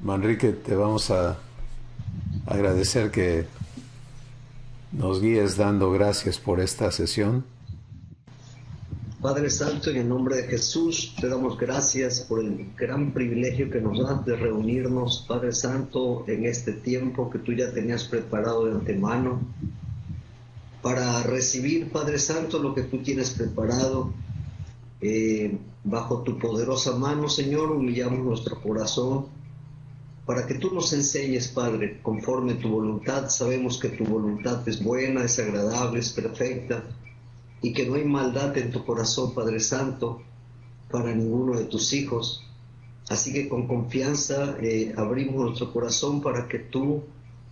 Manrique, te vamos a agradecer que nos guíes dando gracias por esta sesión. Padre Santo, en el nombre de Jesús, te damos gracias por el gran privilegio que nos das de reunirnos, Padre Santo, en este tiempo que tú ya tenías preparado de antemano, para recibir, Padre Santo, lo que tú tienes preparado. Bajo tu poderosa mano, Señor, humillamos nuestro corazón para que tú nos enseñes, Padre, conforme tu voluntad. Sabemos que tu voluntad es buena, es agradable, es perfecta, y que no hay maldad en tu corazón, Padre Santo, para ninguno de tus hijos. Así que con confianza abrimos nuestro corazón para que tú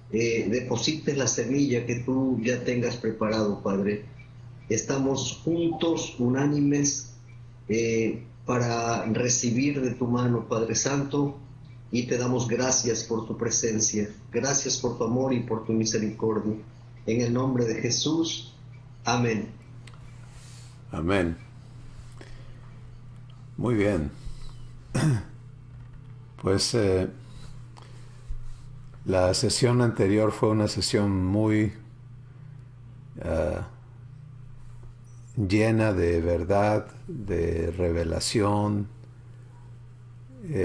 deposites la semilla que tú ya tengas preparado, Padre. Estamos juntos, unánimes, para recibir de tu mano, Padre Santo, y te damos gracias por tu presencia. Gracias por tu amor y por tu misericordia. En el nombre de Jesús, amén. Amén. Muy bien. Pues la sesión anterior fue una sesión muy llena de verdad, de revelación,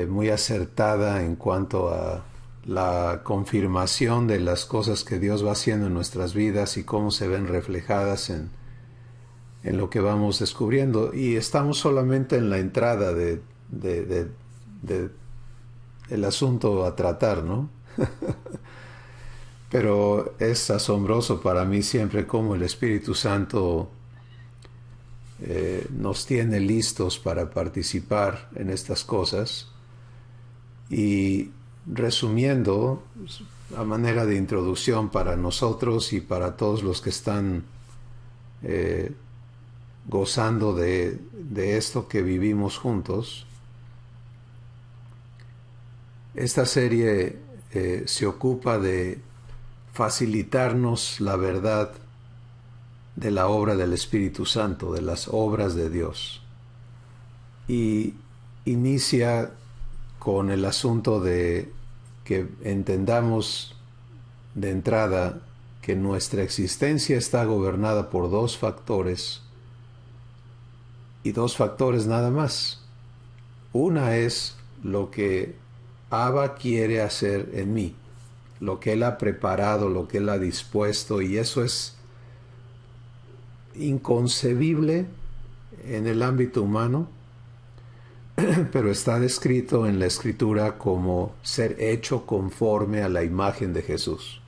muy acertada en cuanto a la confirmación de las cosas que Dios va haciendo en nuestras vidas y cómo se ven reflejadas en lo que vamos descubriendo. Y estamos solamente en la entrada de el asunto a tratar, ¿no? Pero es asombroso para mí siempre cómo el Espíritu Santo nos tiene listos para participar en estas cosas. Y resumiendo, a manera de introducción para nosotros y para todos los que están gozando de esto que vivimos juntos, esta serie se ocupa de facilitarnos la verdad de la obra del Espíritu Santo, de las obras de Dios. Y inicia con el asunto de que entendamos de entrada que nuestra existencia está gobernada por dos factores y dos factores nada más. Una es lo que Abba quiere hacer en mí, lo que Él ha preparado, lo que Él ha dispuesto, y eso es inconcebible en el ámbito humano, pero está descrito en la Escritura como ser hecho conforme a la imagen de Jesús.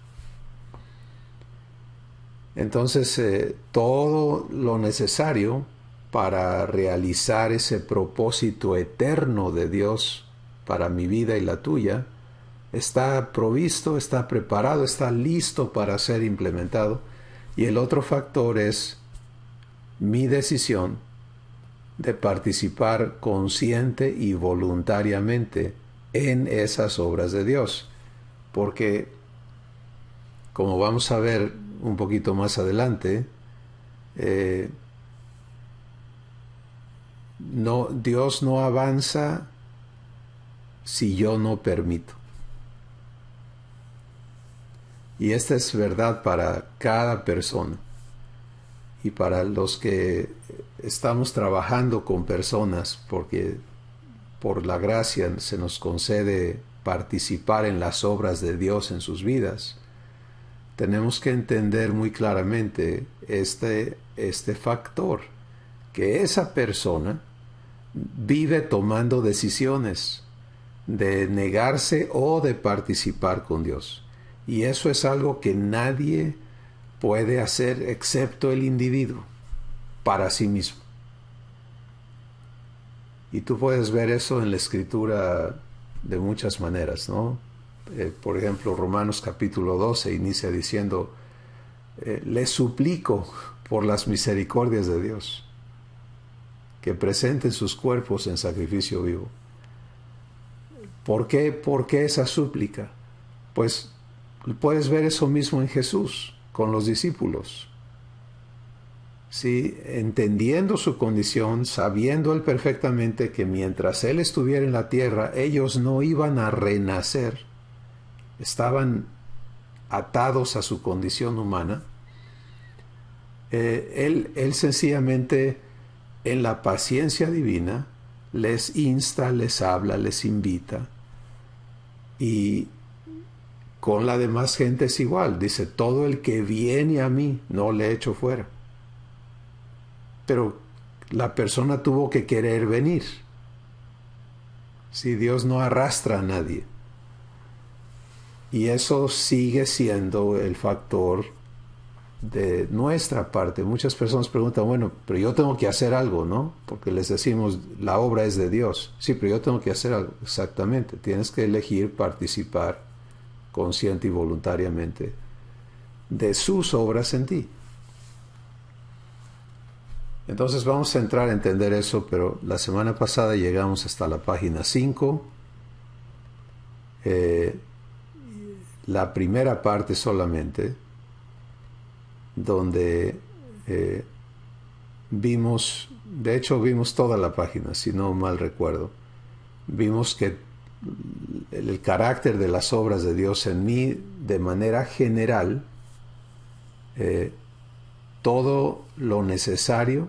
Entonces, todo lo necesario para realizar ese propósito eterno de Dios para mi vida y la tuya está provisto, está preparado, está listo para ser implementado. Y el otro factor es mi decisión de participar consciente y voluntariamente en esas obras de Dios. Porque, como vamos a ver un poquito más adelante, Dios no avanza si yo no permito. Y esta es verdad para cada persona. Y para los que estamos trabajando con personas, porque por la gracia se nos concede participar en las obras de Dios en sus vidas, tenemos que entender muy claramente este factor, que esa persona vive tomando decisiones de negarse o de participar con Dios. Y eso es algo que nadie puede hacer excepto el individuo para sí mismo. Y tú puedes ver eso en la Escritura de muchas maneras, ¿no? Por ejemplo, Romanos capítulo 12 inicia diciendo, les suplico por las misericordias de Dios que presenten sus cuerpos en sacrificio vivo. ¿Por qué esa súplica? Pues puedes ver eso mismo en Jesús con los discípulos. ¿sí? Entendiendo su condición, sabiendo él perfectamente que mientras él estuviera en la tierra, ellos no iban a renacer, estaban atados a su condición humana. Él sencillamente, en la paciencia divina, les insta, les habla, les invita. Y con la demás gente es igual. Dice, todo el que viene a mí, no le echo fuera. Pero la persona tuvo que querer venir. Si Dios no arrastra a nadie. Y eso sigue siendo el factor de nuestra parte. Muchas personas preguntan, bueno, pero yo tengo que hacer algo, ¿no? Porque les decimos, la obra es de Dios. Sí, pero yo tengo que hacer algo. Exactamente. Tienes que elegir participar consciente y voluntariamente de sus obras en ti. Entonces vamos a entrar a entender eso, pero la semana pasada llegamos hasta la página 5. La primera parte solamente, donde vimos, de hecho vimos toda la página, si no mal recuerdo. Vimos que el carácter de las obras de Dios en mí, de manera general, todo lo necesario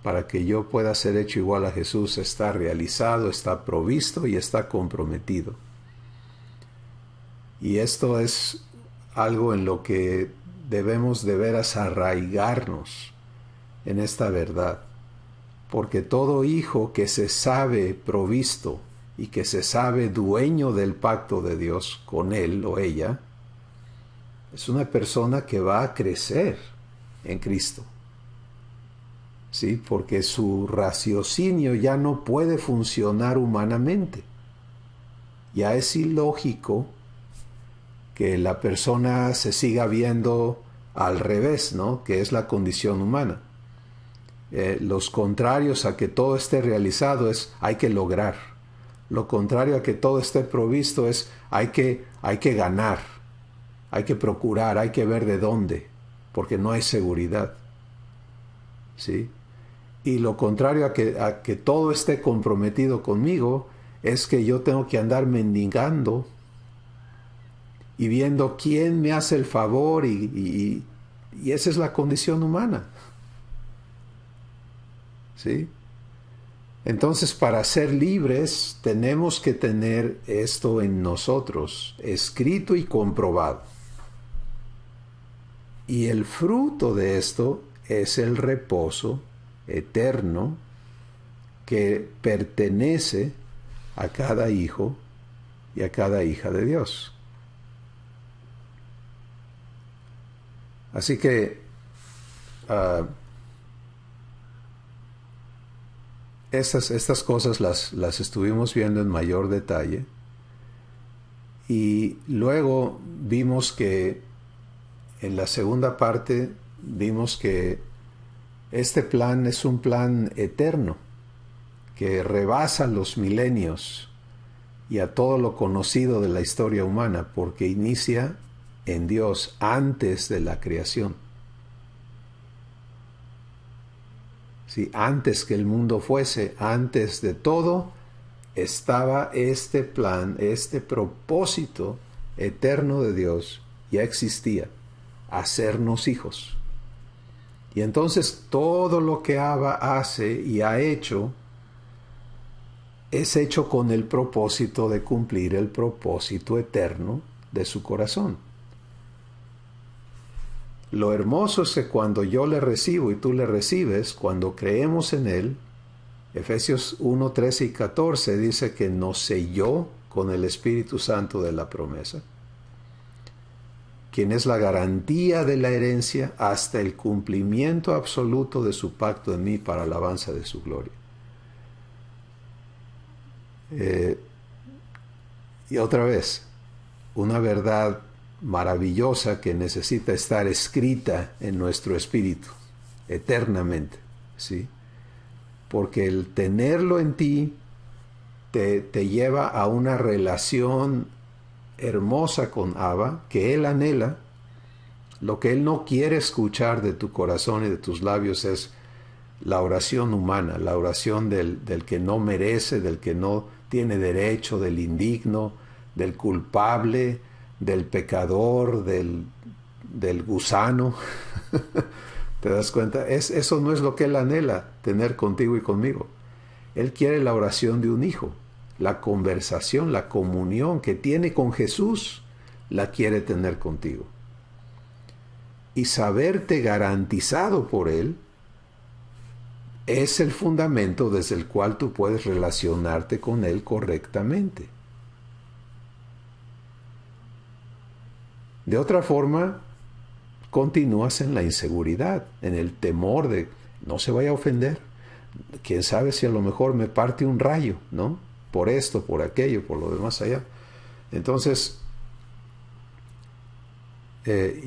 para que yo pueda ser hecho igual a Jesús está realizado, está provisto y está comprometido. Y esto es algo en lo que debemos de veras arraigarnos en esta verdad, porque todo hijo que se sabe provisto y que se sabe dueño del pacto de Dios con él o ella, es una persona que va a crecer en Cristo. ¿Sí? Porque su raciocinio ya no puede funcionar humanamente. Ya es ilógico que la persona se siga viendo al revés, ¿no? Que es la condición humana. Los contrarios a que todo esté realizado es hay que lograr. Lo contrario a que todo esté provisto es hay que ganar, hay que procurar, hay que ver de dónde, porque no hay seguridad. ¿Sí? Y lo contrario a que todo esté comprometido conmigo es que yo tengo que andar mendigando y viendo quién me hace el favor y esa es la condición humana. ¿Sí? Entonces, para ser libres tenemos que tener esto en nosotros, escrito y comprobado. Y el fruto de esto es el reposo eterno que pertenece a cada hijo y a cada hija de Dios. Así que estas cosas las estuvimos viendo en mayor detalle y luego vimos que en la segunda parte vimos que este plan es un plan eterno que rebasa los milenios y a todo lo conocido de la historia humana porque inicia en Dios antes de la creación. Sí, antes que el mundo fuese, antes de todo, estaba este plan, este propósito eterno de Dios, ya existía, hacernos hijos. Y entonces todo lo que Abba hace y ha hecho, es hecho con el propósito de cumplir el propósito eterno de su corazón. Lo hermoso es que cuando yo le recibo y tú le recibes, cuando creemos en Él, Efesios 1, 13 y 14 dice que nos selló con el Espíritu Santo de la promesa, quien es la garantía de la herencia hasta el cumplimiento absoluto de su pacto en mí para alabanza de su gloria. Y otra vez, una verdad maravillosa que necesita estar escrita en nuestro espíritu eternamente, ¿sí? Porque el tenerlo en ti te lleva a una relación hermosa con Abba que Él anhela, Lo que Él no quiere escuchar de tu corazón y de tus labios es la oración humana, la oración del que no merece, del que no tiene derecho, del indigno, del culpable, del pecador, del gusano. ¿Te das cuenta? Eso no es lo que Él anhela tener contigo y conmigo. Él quiere la oración de un hijo, la conversación, la comunión que tiene con Jesús, la quiere tener contigo. Y saberte garantizado por Él es el fundamento desde el cual tú puedes relacionarte con Él correctamente. De otra forma, continúas en la inseguridad, en el temor de no se vaya a ofender. Quién sabe si a lo mejor me parte un rayo, ¿no? Por esto, por aquello, por lo demás allá. Entonces,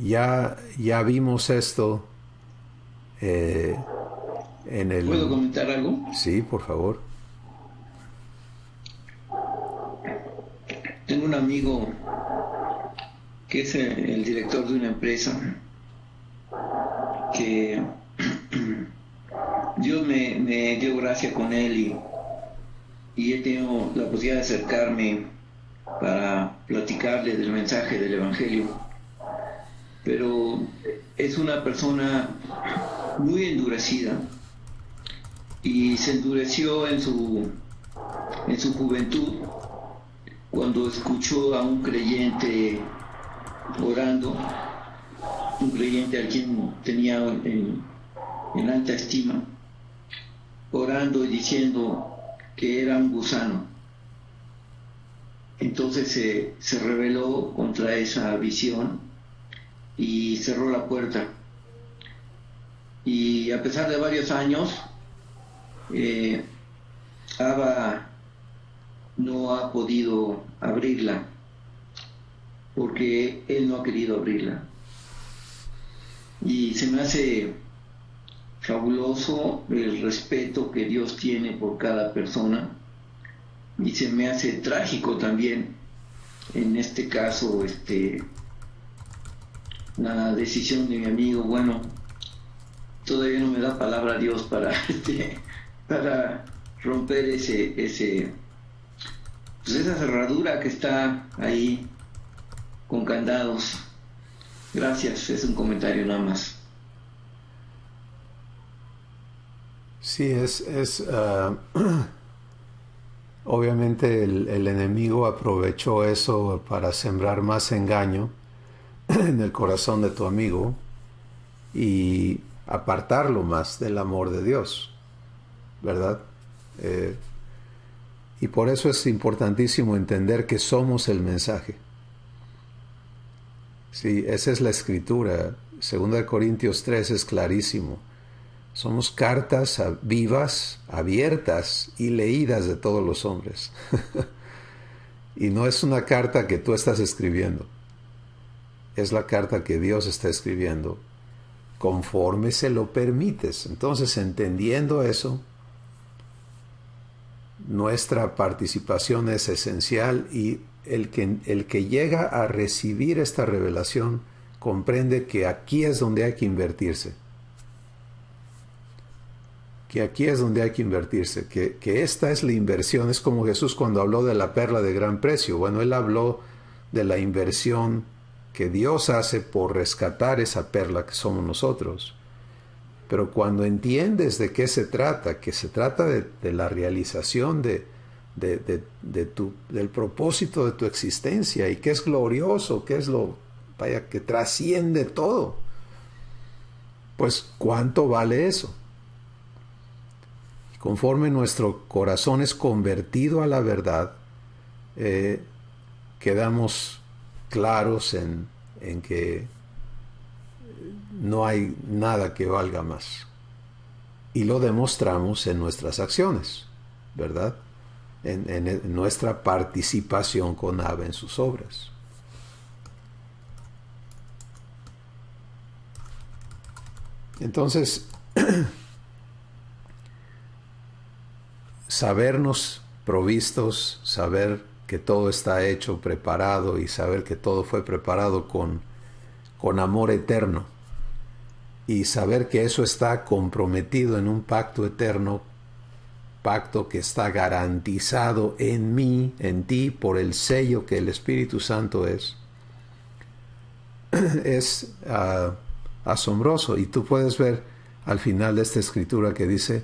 ya vimos esto en el... ¿Puedo comentar algo? Sí, por favor. Tengo un amigo que es el director de una empresa que Dios me dio gracia con él y he tenido la posibilidad de acercarme para platicarle del mensaje del Evangelio, pero es una persona muy endurecida y se endureció en su juventud cuando escuchó a un creyente orando, un creyente al quien tenía en alta estima, orando y diciendo que era un gusano. Entonces se rebeló contra esa visión y cerró la puerta. Y a pesar de varios años, Abba no ha podido abrirla, porque él no ha querido abrirla. Y se me hace fabuloso el respeto que Dios tiene por cada persona, y se me hace trágico también, en este caso, la decisión de mi amigo. Bueno, todavía no me da palabra Dios para romper esa cerradura que está ahí con candados. Gracias, es un comentario nada más. Sí, obviamente el enemigo aprovechó eso para sembrar más engaño en el corazón de tu amigo y apartarlo más del amor de Dios, ¿verdad? Y por eso es importantísimo entender que somos el mensaje. Sí, esa es la escritura. 2 Corintios 3 es clarísimo. Somos cartas vivas, abiertas y leídas de todos los hombres. Y no es una carta que tú estás escribiendo. Es la carta que Dios está escribiendo conforme se lo permites. Entonces, entendiendo eso, nuestra participación es esencial, y el que llega a recibir esta revelación comprende que aquí es donde hay que invertirse. Que esta es la inversión. Es como Jesús cuando habló de la perla de gran precio. Bueno, Él habló de la inversión que Dios hace por rescatar esa perla que somos nosotros. Pero cuando entiendes de qué se trata, que se trata de la realización del propósito de tu existencia, y que es glorioso, que es que trasciende todo, pues ¿cuánto vale eso? Conforme nuestro corazón es convertido a la verdad, quedamos claros en que no hay nada que valga más. Y lo demostramos en nuestras acciones, ¿verdad? En nuestra participación con Abba en sus obras. Entonces, sabernos provistos, saber que todo está hecho, preparado, y saber que todo fue preparado con con amor eterno. Y saber que eso está comprometido en un pacto eterno, pacto que está garantizado en mí, en ti, por el sello que el Espíritu Santo es asombroso. Y tú puedes ver al final de esta escritura que dice,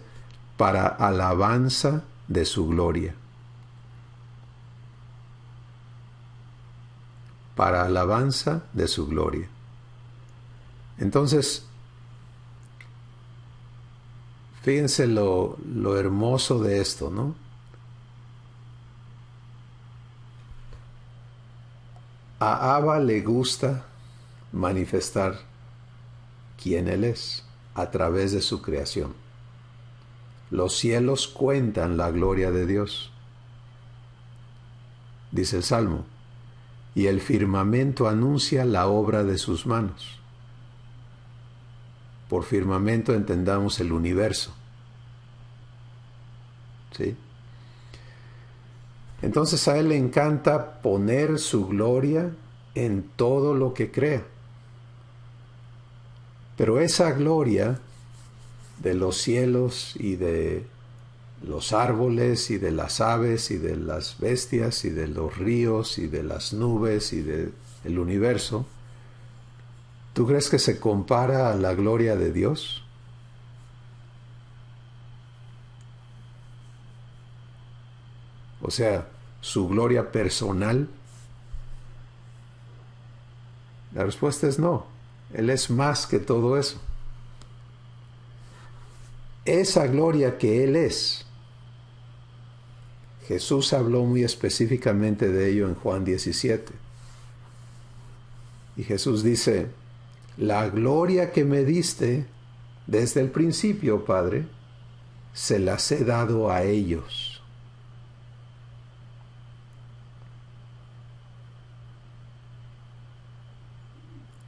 para alabanza de su gloria. Para alabanza de su gloria. Entonces, fíjense lo hermoso de esto, ¿no? A Abba le gusta manifestar quién Él es a través de su creación. Los cielos cuentan la gloria de Dios, dice el Salmo, y el firmamento anuncia la obra de sus manos. Por firmamento entendamos el universo. ¿Sí? Entonces a Él le encanta poner su gloria en todo lo que crea. Pero esa gloria de los cielos y de los árboles y de las aves y de las bestias y de los ríos y de las nubes y del universo, ¿tú crees que se compara a la gloria de Dios? O sea, su gloria personal. La respuesta es no. Él es más que todo eso. Esa gloria que Él es, Jesús habló muy específicamente de ello en Juan 17. Y Jesús dice, la gloria que me diste desde el principio, Padre, se las he dado a ellos.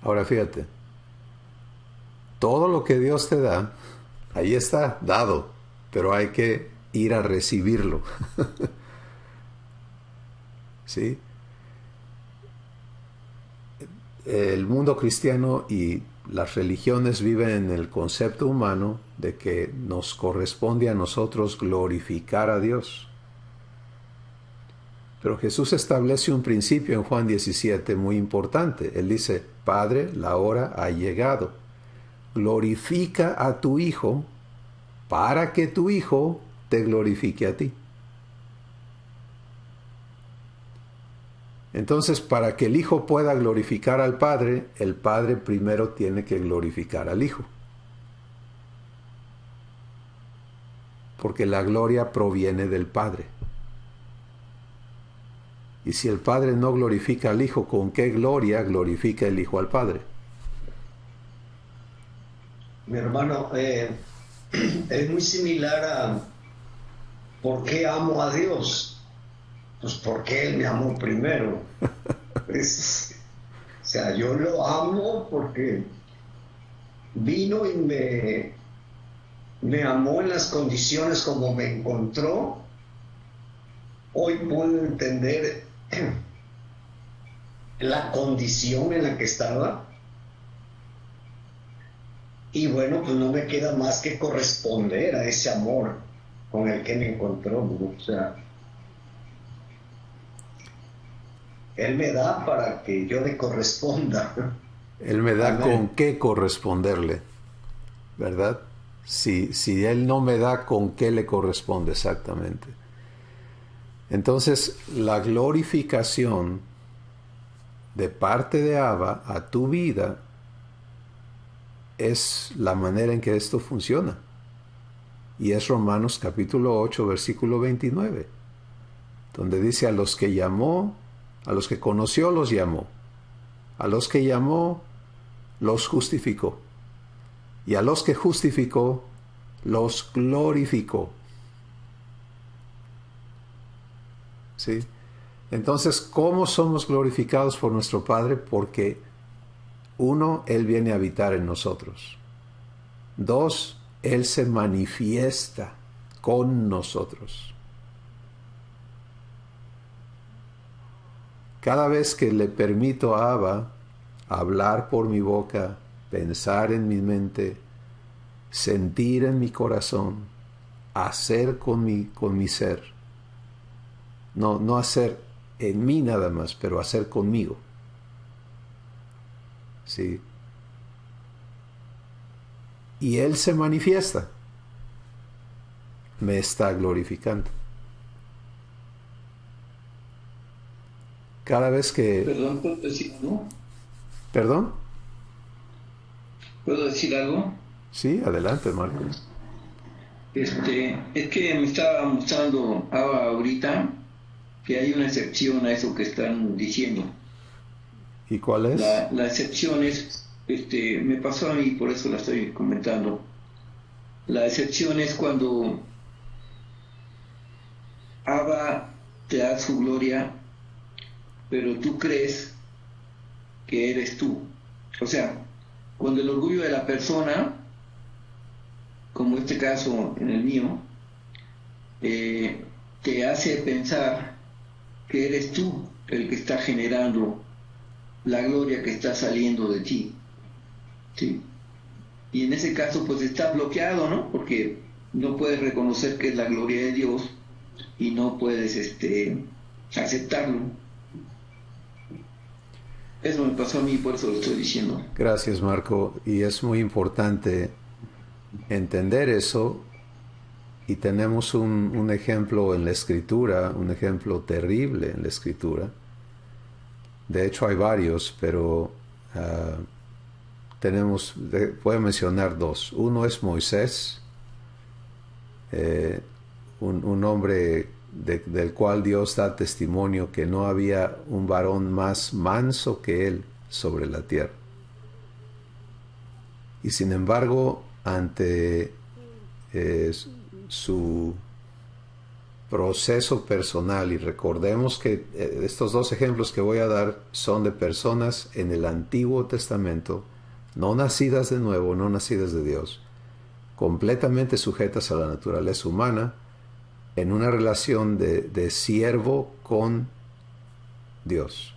Ahora fíjate, todo lo que Dios te da, ahí está, dado, pero hay que ir a recibirlo. ¿Sí? El mundo cristiano y las religiones viven en el concepto humano de que nos corresponde a nosotros glorificar a Dios. Pero Jesús establece un principio en Juan 17 muy importante. Él dice, Padre, la hora ha llegado. Glorifica a tu Hijo para que tu Hijo te glorifique a ti. Entonces, para que el Hijo pueda glorificar al Padre, el Padre primero tiene que glorificar al Hijo. Porque la gloria proviene del Padre. Y si el Padre no glorifica al Hijo, ¿con qué gloria glorifica el Hijo al Padre? Mi hermano, es muy similar a ¿por qué amo a Dios? Pues porque Él me amó primero. O sea, yo lo amo porque vino y me amó en las condiciones como me encontró. Hoy puedo entender la condición en la que estaba. Y bueno, pues no me queda más que corresponder a ese amor con el que me encontró, ¿no? O sea, Él me da para que yo le corresponda. Él me da Amén. con qué corresponderle, ¿verdad? Si Él no me da, ¿con qué le corresponde exactamente? Entonces, la glorificación de parte de Abba a tu vida es la manera en que esto funciona. Y es Romanos capítulo 8, versículo 29, donde dice, a los que llamó, a los que conoció los llamó, a los que llamó los justificó, y a los que justificó los glorificó. ¿Sí? Entonces, ¿cómo somos glorificados por nuestro Padre? Porque, uno, Él viene a habitar en nosotros. Dos, Él se manifiesta con nosotros. Cada vez que le permito a Abba hablar por mi boca, pensar en mi mente, sentir en mi corazón, hacer con mi ser. No hacer en mí nada más, pero hacer conmigo. ¿Sí? Y Él se manifiesta. Me está glorificando. Cada vez que... Perdón, ¿puedo decir algo? ¿Perdón? ¿Puedo decir algo? Sí, adelante, Marco. Es que me estaba mostrando ahorita que hay una excepción a eso que están diciendo. ¿Y cuál es? La excepción es, me pasó a mí, por eso la estoy comentando. La excepción es cuando Abba te da su gloria, pero tú crees que eres tú. O sea, cuando el orgullo de la persona, como este caso en el mío, te hace pensar que eres tú el que está generando la gloria que está saliendo de ti, ¿sí? Y en ese caso pues está bloqueado, ¿no? Porque no puedes reconocer que es la gloria de Dios y no puedes aceptarlo. Eso me pasó a mí, por eso lo estoy diciendo. Gracias, Marco. Y es muy importante entender eso. Y tenemos un ejemplo en la Escritura, un ejemplo terrible en la Escritura. De hecho hay varios, pero voy a mencionar dos. Uno es Moisés, un hombre del cual Dios da testimonio que no había un varón más manso que él sobre la tierra. Y sin embargo, ante su proceso personal, y recordemos que estos dos ejemplos que voy a dar son de personas en el Antiguo Testamento, no nacidas de nuevo, no nacidas de Dios, completamente sujetas a la naturaleza humana, en una relación de siervo con Dios.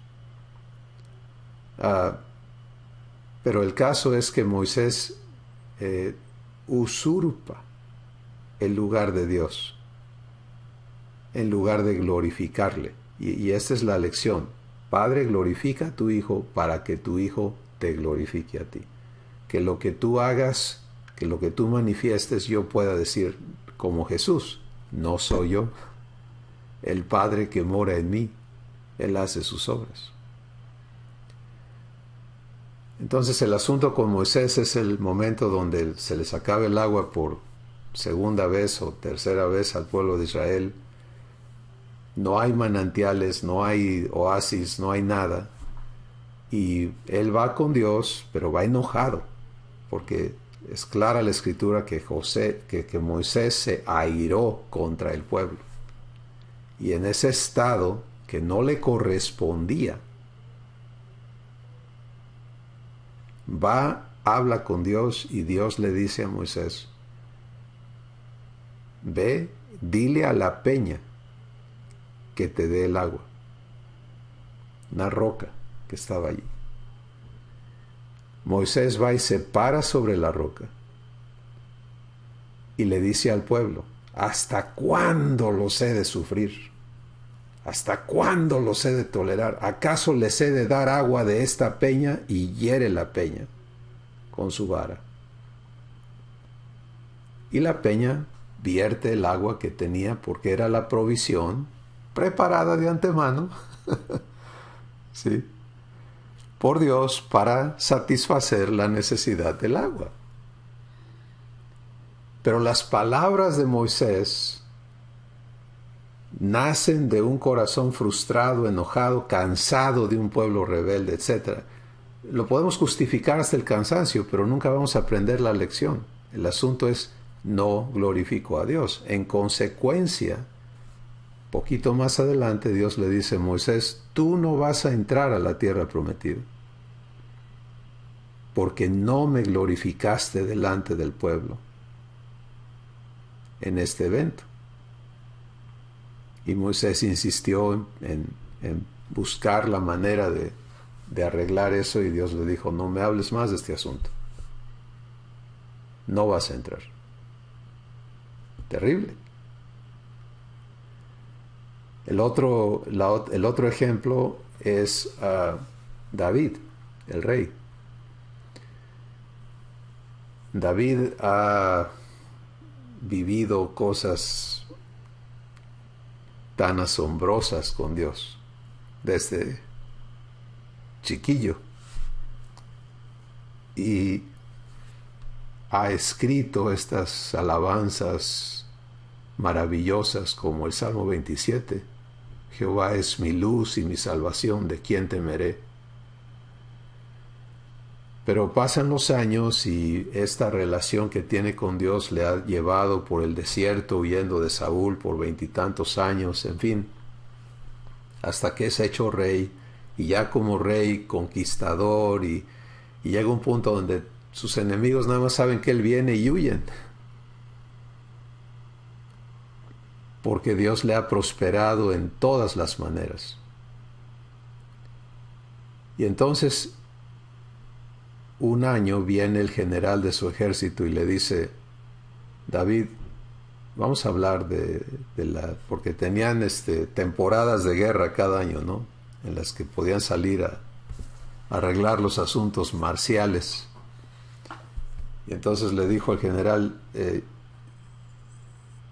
Pero el caso es que Moisés usurpa el lugar de Dios, en lugar de glorificarle. Y esta es la lección. Padre, glorifica a tu Hijo para que tu Hijo te glorifique a ti. Que lo que tú hagas, que lo que tú manifiestes, yo pueda decir como Jesús, no soy yo, el Padre que mora en mí, Él hace sus obras. Entonces el asunto con Moisés es el momento donde se les acaba el agua por segunda vez o tercera vez al pueblo de Israel. No hay manantiales, no hay oasis, no hay nada. Y él va con Dios, pero va enojado, porque es clara la escritura que Moisés se airó contra el pueblo. Y en ese estado que no le correspondía, habla con Dios y Dios le dice a Moisés, ve, dile a la peña que te dé el agua. Una roca que estaba allí. Moisés va y se para sobre la roca y le dice al pueblo, ¿hasta cuándo los he de sufrir? ¿Hasta cuándo los he de tolerar? ¿Acaso les he de dar agua de esta peña? Y hiere la peña con su vara. Y la peña vierte el agua que tenía porque era la provisión preparada de antemano, ¿sí?, por Dios para satisfacer la necesidad del agua. Pero las palabras de Moisés nacen de un corazón frustrado, enojado, cansado de un pueblo rebelde, etc. Lo podemos justificar hasta el cansancio, pero nunca vamos a aprender la lección. El asunto es, no glorifico a Dios. En consecuencia, poquito más adelante Dios le dice a Moisés, tú no vas a entrar a la tierra prometida, porque no me glorificaste delante del pueblo en este evento. Y Moisés insistió en buscar la manera de de arreglar eso y Dios le dijo, no me hables más de este asunto. No vas a entrar. Terrible. El otro ejemplo es David, el rey. David ha vivido cosas tan asombrosas con Dios desde chiquillo y ha escrito estas alabanzas maravillosas como el Salmo 27. Jehová es mi luz y mi salvación, ¿de quién temeré? Pero pasan los años y esta relación que tiene con Dios le ha llevado por el desierto huyendo de Saúl por 20 y tantos años, en fin, hasta que es hecho rey, y ya como rey conquistador, y llega un punto donde sus enemigos nada más saben que él viene y huyen, porque Dios le ha prosperado en todas las maneras. Y entonces un año viene el general de su ejército y le dice, David, vamos a hablar porque tenían temporadas de guerra cada año, ¿no? En las que podían salir a arreglar los asuntos marciales. Y entonces le dijo al general,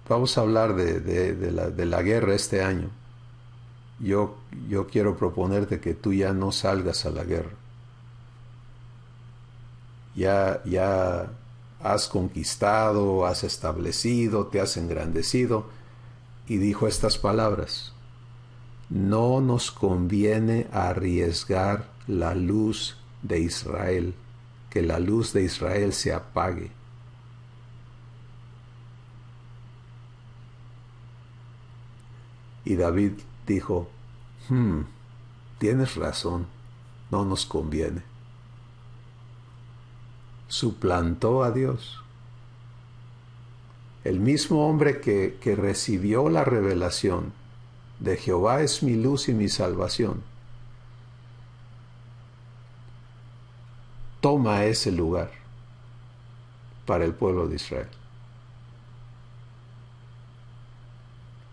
vamos a hablar de la guerra este año. Yo quiero proponerte que tú ya no salgas a la guerra. Ya has conquistado, has establecido, te has engrandecido. Y dijo estas palabras, no nos conviene arriesgar la luz de Israel, que la luz de Israel se apague. Y David dijo, tienes razón, no nos conviene. Suplantó a Dios. El mismo hombre que recibió la revelación de Jehová es mi luz y mi salvación, toma ese lugar para el pueblo de Israel.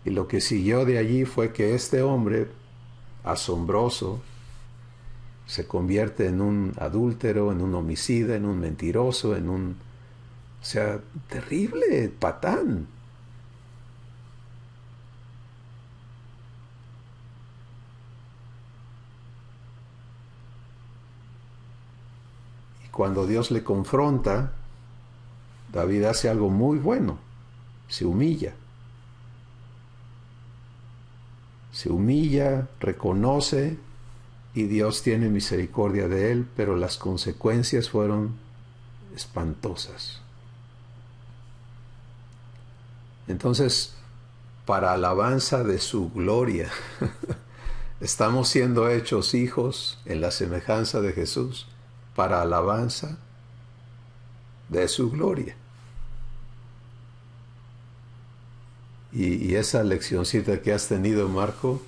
Y lo que siguió de allí fue que este hombre asombroso se convierte en un adúltero, en un homicida, en un mentiroso, terrible, patán. Y cuando Dios le confronta, David hace algo muy bueno, se humilla. Se humilla, reconoce, y Dios tiene misericordia de él, pero las consecuencias fueron espantosas. Entonces, para alabanza de su gloria, estamos siendo hechos hijos en la semejanza de Jesús, para alabanza de su gloria. Y esa leccioncita que has tenido, Marco,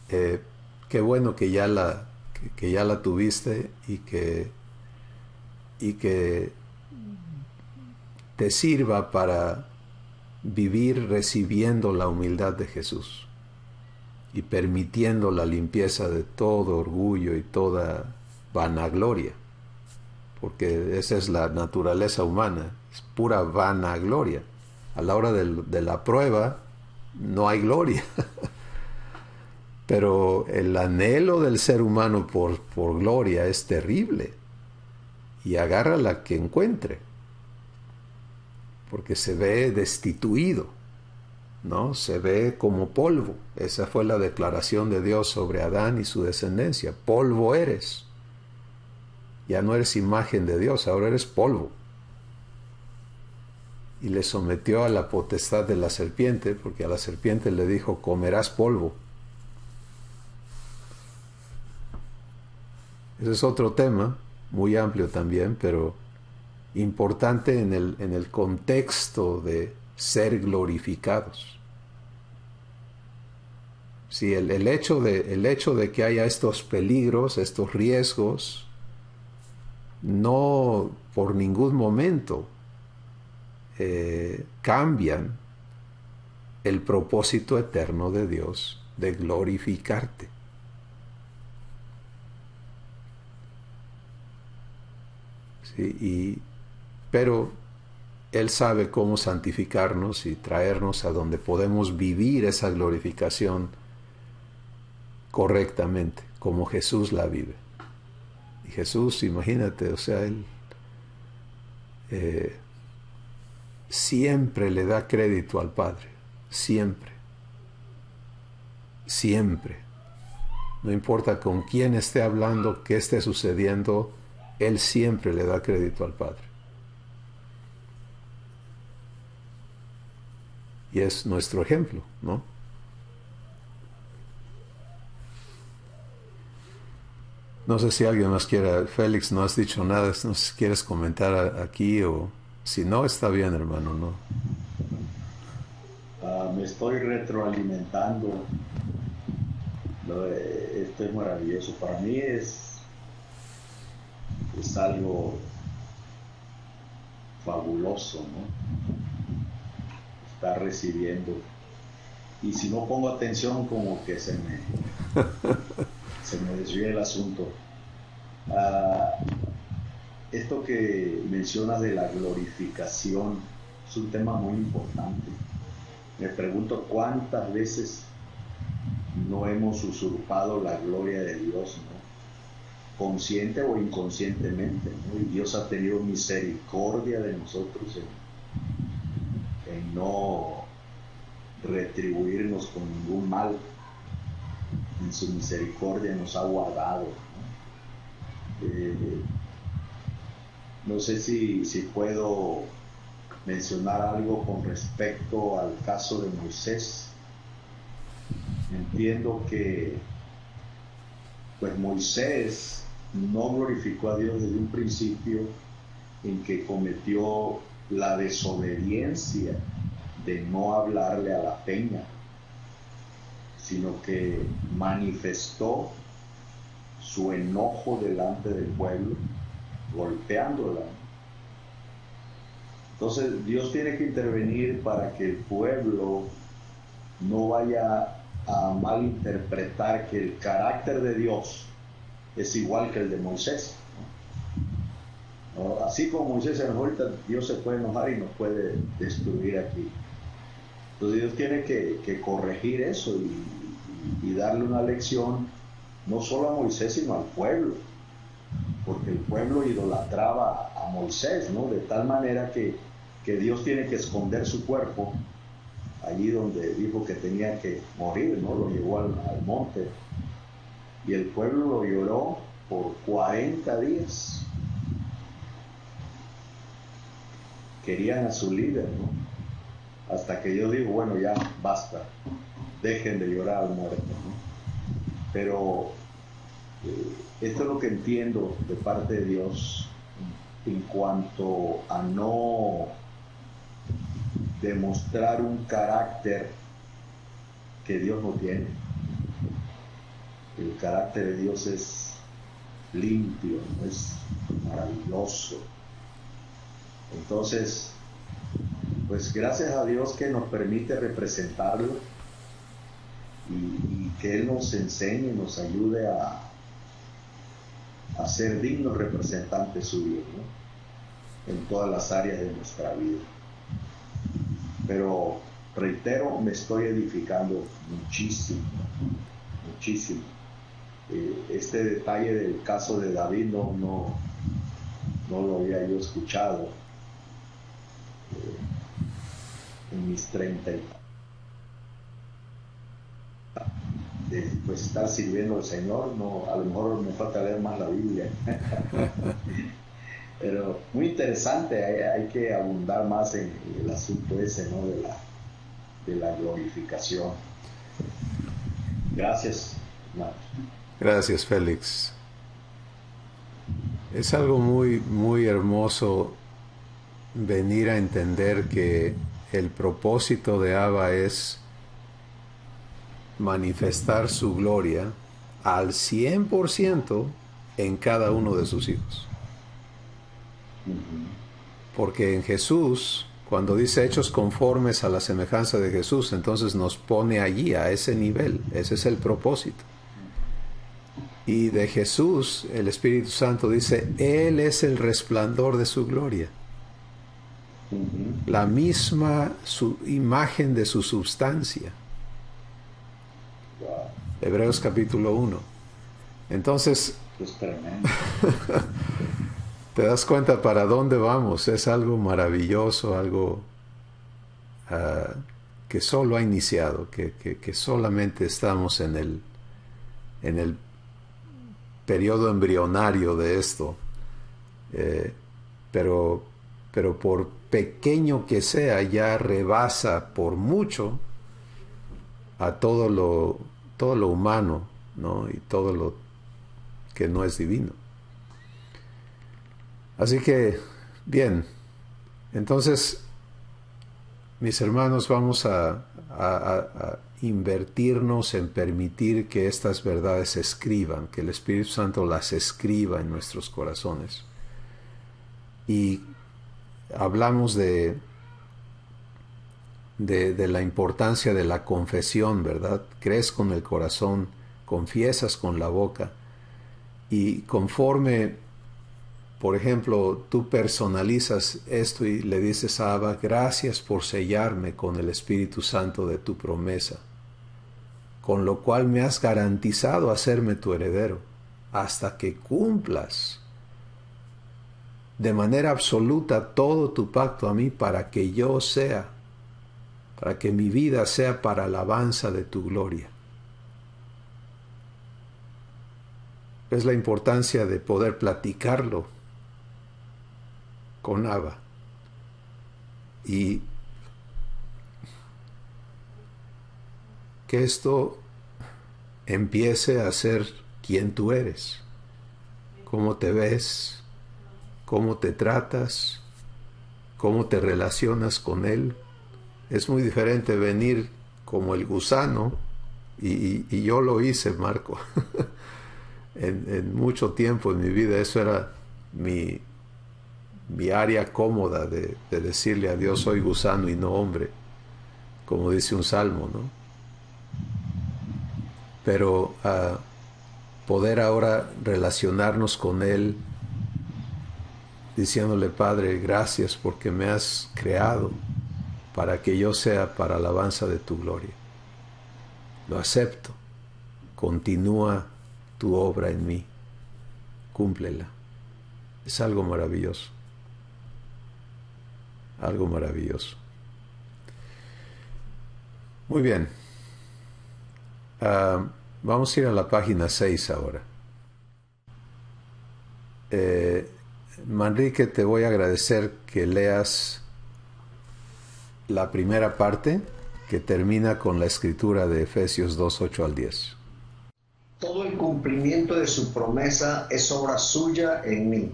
qué bueno que ya la tuviste y que te sirva para vivir recibiendo la humildad de Jesús y permitiendo la limpieza de todo orgullo y toda vanagloria, porque esa es la naturaleza humana, es pura vanagloria. A la hora de la prueba no hay gloria. Pero el anhelo del ser humano por gloria es terrible. Y agarra la que encuentre. Porque se ve destituido, ¿no? Se ve como polvo. Esa fue la declaración de Dios sobre Adán y su descendencia. Polvo eres. Ya no eres imagen de Dios, ahora eres polvo. Y le sometió a la potestad de la serpiente, porque a la serpiente le dijo, comerás polvo. Ese es otro tema, muy amplio también, pero importante en el contexto de ser glorificados. Sí, el hecho de que haya estos peligros, estos riesgos, no por ningún momento cambian el propósito eterno de Dios de glorificarte. ¿Sí? Pero Él sabe cómo santificarnos y traernos a donde podemos vivir esa glorificación correctamente, como Jesús la vive. Y Jesús, imagínate, o sea, Él siempre le da crédito al Padre, siempre, siempre. No importa con quién esté hablando, qué esté sucediendo, Él siempre le da crédito al Padre. Y es nuestro ejemplo, ¿no? No sé si alguien más quiera. Félix, no has dicho nada. No sé si quieres comentar aquí o... Si no, está bien, hermano, ¿no? Me estoy retroalimentando. Esto es maravilloso. Para mí es algo fabuloso, ¿no? Estar recibiendo. Y si no pongo atención, como que se me desvía el asunto. Esto que mencionas de la glorificación es un tema muy importante. Me pregunto cuántas veces no hemos usurpado la gloria de Dios, ¿no? Consciente o inconscientemente, ¿no? Y Dios ha tenido misericordia de nosotros en no retribuirnos con ningún mal. En su misericordia nos ha guardado, ¿no? No sé si puedo mencionar algo con respecto al caso de Moisés. Entiendo que pues Moisés no glorificó a Dios desde un principio, en que cometió la desobediencia de no hablarle a la peña, sino que manifestó su enojo delante del pueblo, golpeándola. Entonces Dios tiene que intervenir para que el pueblo no vaya a malinterpretar que el carácter de Dios es igual que el de Moisés, ¿no? Así como Moisés se enojó, ahorita Dios se puede enojar y nos puede destruir aquí. Entonces Dios tiene que corregir eso y darle una lección no solo a Moisés sino al pueblo, porque el pueblo idolatraba a Moisés, ¿no? De tal manera que Dios tiene que esconder su cuerpo allí donde dijo que tenía que morir, ¿no? Lo llevó al monte y el pueblo lo lloró por 40 días. Querían a su líder, ¿no? Hasta que Dios dijo, bueno, ya basta, dejen de llorar al muerto, ¿no? Pero esto es lo que entiendo de parte de Dios en cuanto a no demostrar un carácter que Dios no tiene. El carácter de Dios es limpio, ¿no? Es maravilloso. Entonces, pues gracias a Dios que nos permite representarlo y que Él nos enseñe, nos ayude a ser dignos representantes suyos, ¿no? En todas las áreas de nuestra vida. Pero reitero, me estoy edificando muchísimo, muchísimo. Este detalle del caso de David no lo había yo escuchado en mis 30 pues estar sirviendo al Señor. No, a lo mejor me falta leer más la Biblia. Pero muy interesante, hay que abundar más en el asunto ese, ¿no? de la glorificación. Gracias, hermano. Gracias, Félix. Es algo muy, muy hermoso venir a entender que el propósito de Abba es manifestar su gloria al 100% en cada uno de sus hijos. Porque en Jesús, cuando dice hechos conformes a la semejanza de Jesús, entonces nos pone allí, a ese nivel. Ese es el propósito. Y de Jesús, el Espíritu Santo dice, Él es el resplandor de su gloria. La misma imagen de su substancia. Hebreos capítulo 1. Entonces, Es tremendo. te das cuenta para dónde vamos. Es algo maravilloso, algo que solo ha iniciado, que solamente estamos en el periodo embrionario de esto. Pero por pequeño que sea, ya rebasa por mucho a todo lo humano, ¿no? Y todo lo que no es divino. Así que, bien, entonces, mis hermanos, vamos a invertirnos en permitir que estas verdades se escriban, que el Espíritu Santo las escriba en nuestros corazones. Y hablamos de la importancia de la confesión, ¿verdad? Crees con el corazón, confiesas con la boca, y conforme, por ejemplo, tú personalizas esto y le dices a Abba, gracias por sellarme con el Espíritu Santo de tu promesa, con lo cual me has garantizado hacerme tu heredero, hasta que cumplas de manera absoluta todo tu pacto a mí, para que mi vida sea para alabanza de tu gloria. Es la importancia de poder platicarlo con Abba. Y que esto empiece a ser quien tú eres, cómo te ves, cómo te tratas, cómo te relacionas con Él. Es muy diferente venir como el gusano, y yo lo hice, Marco. en mucho tiempo en mi vida eso era mi área cómoda de decirle a Dios, soy gusano y no hombre, como dice un salmo, ¿no? Pero poder ahora relacionarnos con Él, diciéndole, Padre, gracias porque me has creado para que yo sea para alabanza de tu gloria. Lo acepto. Continúa tu obra en mí. Cúmplela. Es algo maravilloso. Algo maravilloso. Muy bien. Vamos a ir a la página 6 ahora. Manrique, te voy a agradecer que leas la primera parte, que termina con la escritura de Efesios 2, 8 al 10. Todo el cumplimiento de su promesa es obra suya en mí.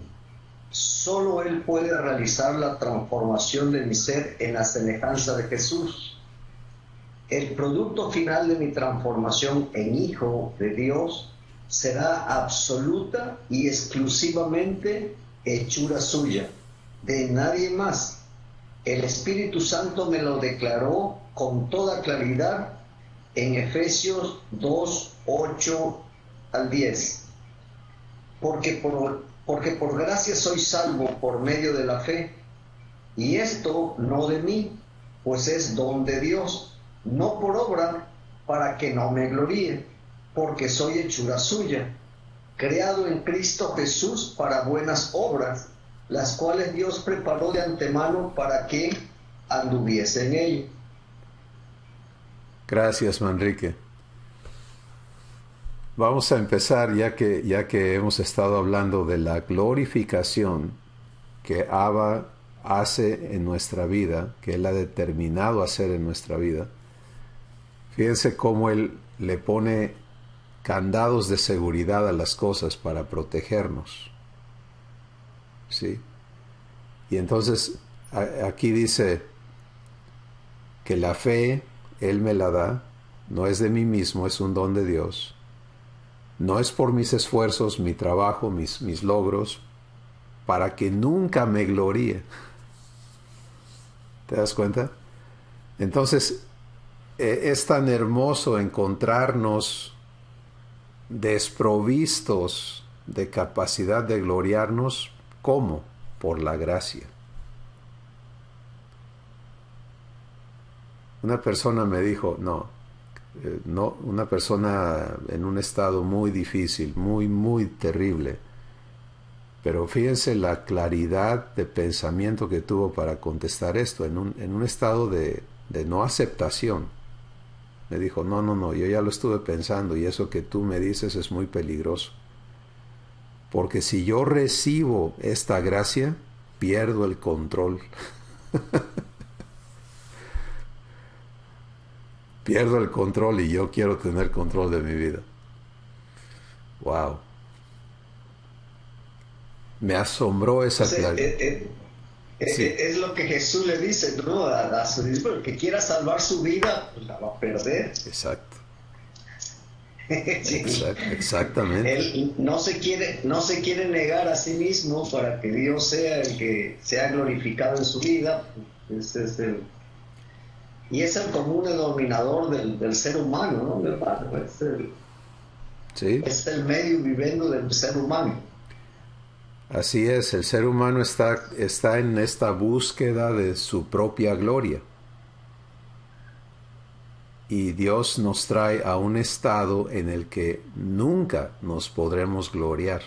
Solo Él puede realizar la transformación de mi ser en la semejanza de Jesús. El producto final de mi transformación en hijo de Dios será absoluta y exclusivamente hechura suya, de nadie más. El Espíritu Santo me lo declaró con toda claridad en Efesios 2, 8 al 10. Porque por gracia soy salvo por medio de la fe, y esto no de mí, pues es don de Dios, no por obra, para que no me gloríe, porque soy hechura suya, creado en Cristo Jesús para buenas obras, las cuales Dios preparó de antemano para que anduviese en ello. Gracias, Manrique. Vamos a empezar, ya que hemos estado hablando de la glorificación que Abba hace en nuestra vida, que Él ha determinado hacer en nuestra vida. Fíjense cómo Él le pone candados de seguridad a las cosas para protegernos. ¿Sí? Y entonces aquí dice que la fe Él me la da, no es de mí mismo, es un don de Dios. No es por mis esfuerzos, mi trabajo, mis logros, para que nunca me gloríe. ¿Te das cuenta? Entonces, es tan hermoso encontrarnos desprovistos de capacidad de gloriarnos. ¿Cómo? Por la gracia. Una persona me dijo, no, una persona en un estado muy difícil, muy terrible, pero fíjense la claridad de pensamiento que tuvo para contestar esto, en un estado de no aceptación. Me dijo, no, yo ya lo estuve pensando y eso que tú me dices es muy peligroso. Porque si yo recibo esta gracia, pierdo el control. Pierdo el control y yo quiero tener control de mi vida. Wow. Me asombró esa claridad. Sí. Es lo que Jesús le dice, ¿no? A su discípulo, el que quiera salvar su vida, pues la va a perder. Exacto. Sí. Exactamente. Él no se quiere negar a sí mismo para que Dios sea el que sea glorificado en su vida. Y es el común denominador del ser humano, ¿no, hermano? Sí. Es el medio viviendo del ser humano. Así es, el ser humano está en esta búsqueda de su propia gloria. Y Dios nos trae a un estado en el que nunca nos podremos gloriar.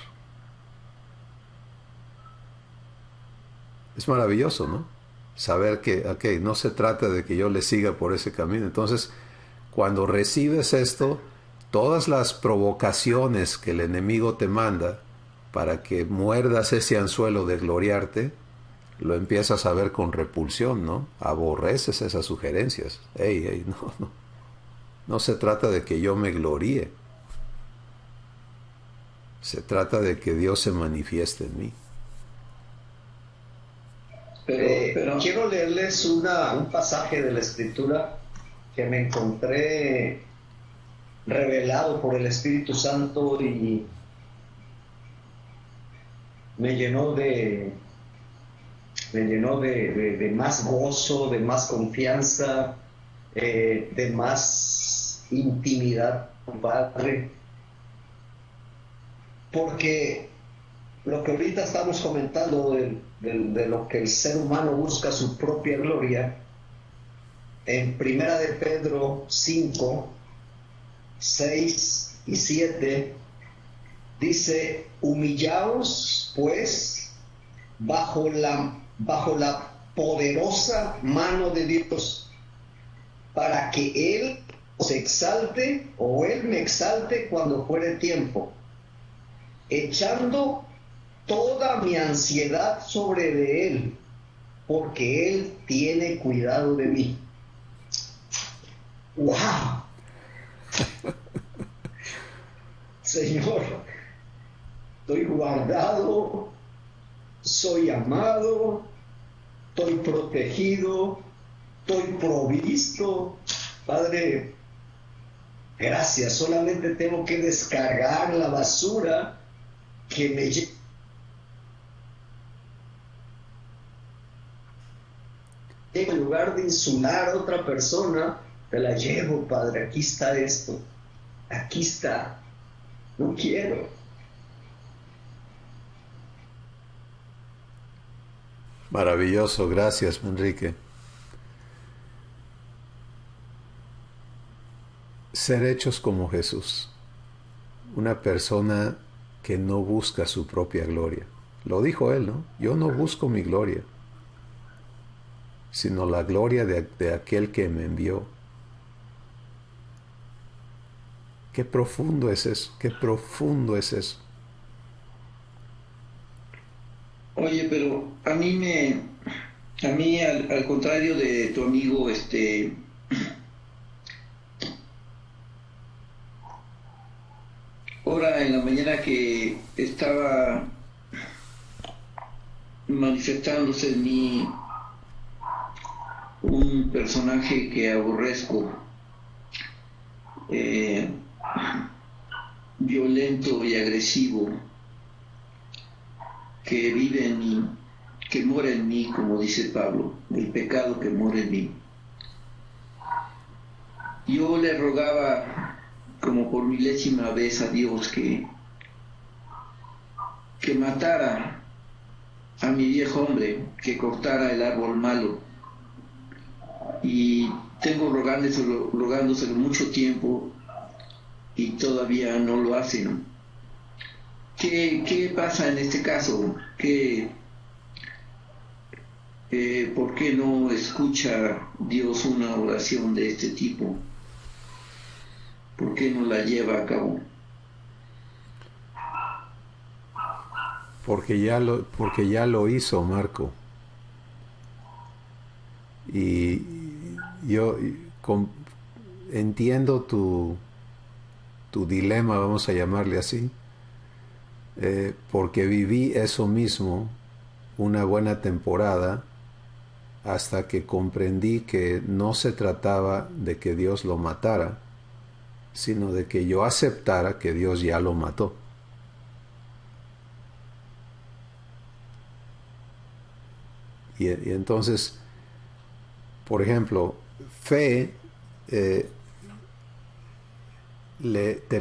Es maravilloso, ¿no? Saber que, no se trata de que yo le siga por ese camino. Entonces, cuando recibes esto, todas las provocaciones que el enemigo te manda para que muerdas ese anzuelo de gloriarte, lo empiezas a ver con repulsión, ¿no? Aborreces esas sugerencias. No se trata de que yo me gloríe. Se trata de que Dios se manifieste en mí. Pero quiero leerles un pasaje de la Escritura que me encontré revelado por el Espíritu Santo y me llenó de más gozo, de más confianza, de más intimidad con Padre, porque lo que ahorita estamos comentando de lo que el ser humano busca su propia gloria, en Primera de Pedro 5, 6 y 7, dice, humillaos pues bajo la poderosa mano de Dios, para que Él os exalte, o Él me exalte cuando fuere tiempo, echando toda mi ansiedad sobre de Él, porque Él tiene cuidado de mí. ¡Wow! Señor, estoy guardado, soy amado, estoy protegido, estoy provisto. Padre, gracias. Solamente tengo que descargar la basura que me lleva. En lugar de insular a otra persona, te la llevo, Padre. Aquí está esto. Aquí está. No quiero. Maravilloso, gracias, Enrique. Ser hechos como Jesús, una persona que no busca su propia gloria. Lo dijo él, ¿no? Yo no busco mi gloria, sino la gloria de aquel que me envió. Qué profundo es eso, qué profundo es eso. Oye, pero a mí al contrario de tu amigo, ahora en la mañana que estaba manifestándose en mí un personaje que aborrezco, eh, violento y agresivo que vive en mí, que mora en mí, como dice Pablo, el pecado que mora en mí. Yo le rogaba como por milésima vez a Dios que matara a mi viejo hombre, que cortara el árbol malo. Y tengo rogándoselo mucho tiempo y todavía no lo hacen. ¿Qué pasa en este caso? ¿Por qué no escucha Dios una oración de este tipo? ¿Por qué no la lleva a cabo? Porque ya lo hizo, Marco. Y yo entiendo tu dilema, vamos a llamarle así, porque viví eso mismo una buena temporada hasta que comprendí que no se trataba de que Dios lo matara, sino de que yo aceptara que Dios ya lo mató. Y entonces, por ejemplo, fe te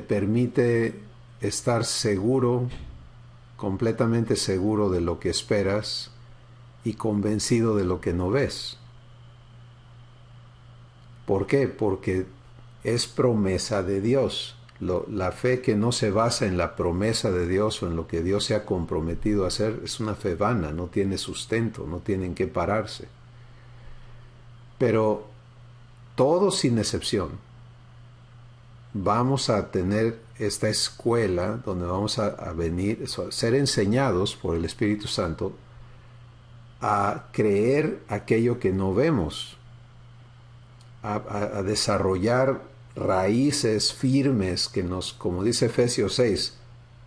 permite estar seguro, completamente seguro de lo que esperas y convencido de lo que no ves. ¿Por qué? Porque es promesa de Dios. La fe que no se basa en la promesa de Dios o en lo que Dios se ha comprometido a hacer es una fe vana, no tiene sustento, no tiene en qué pararse. Pero todos sin excepción vamos a tener esta escuela donde vamos a venir, a ser enseñados por el Espíritu Santo a creer aquello que no vemos, a desarrollar raíces firmes que como dice Efesios 6,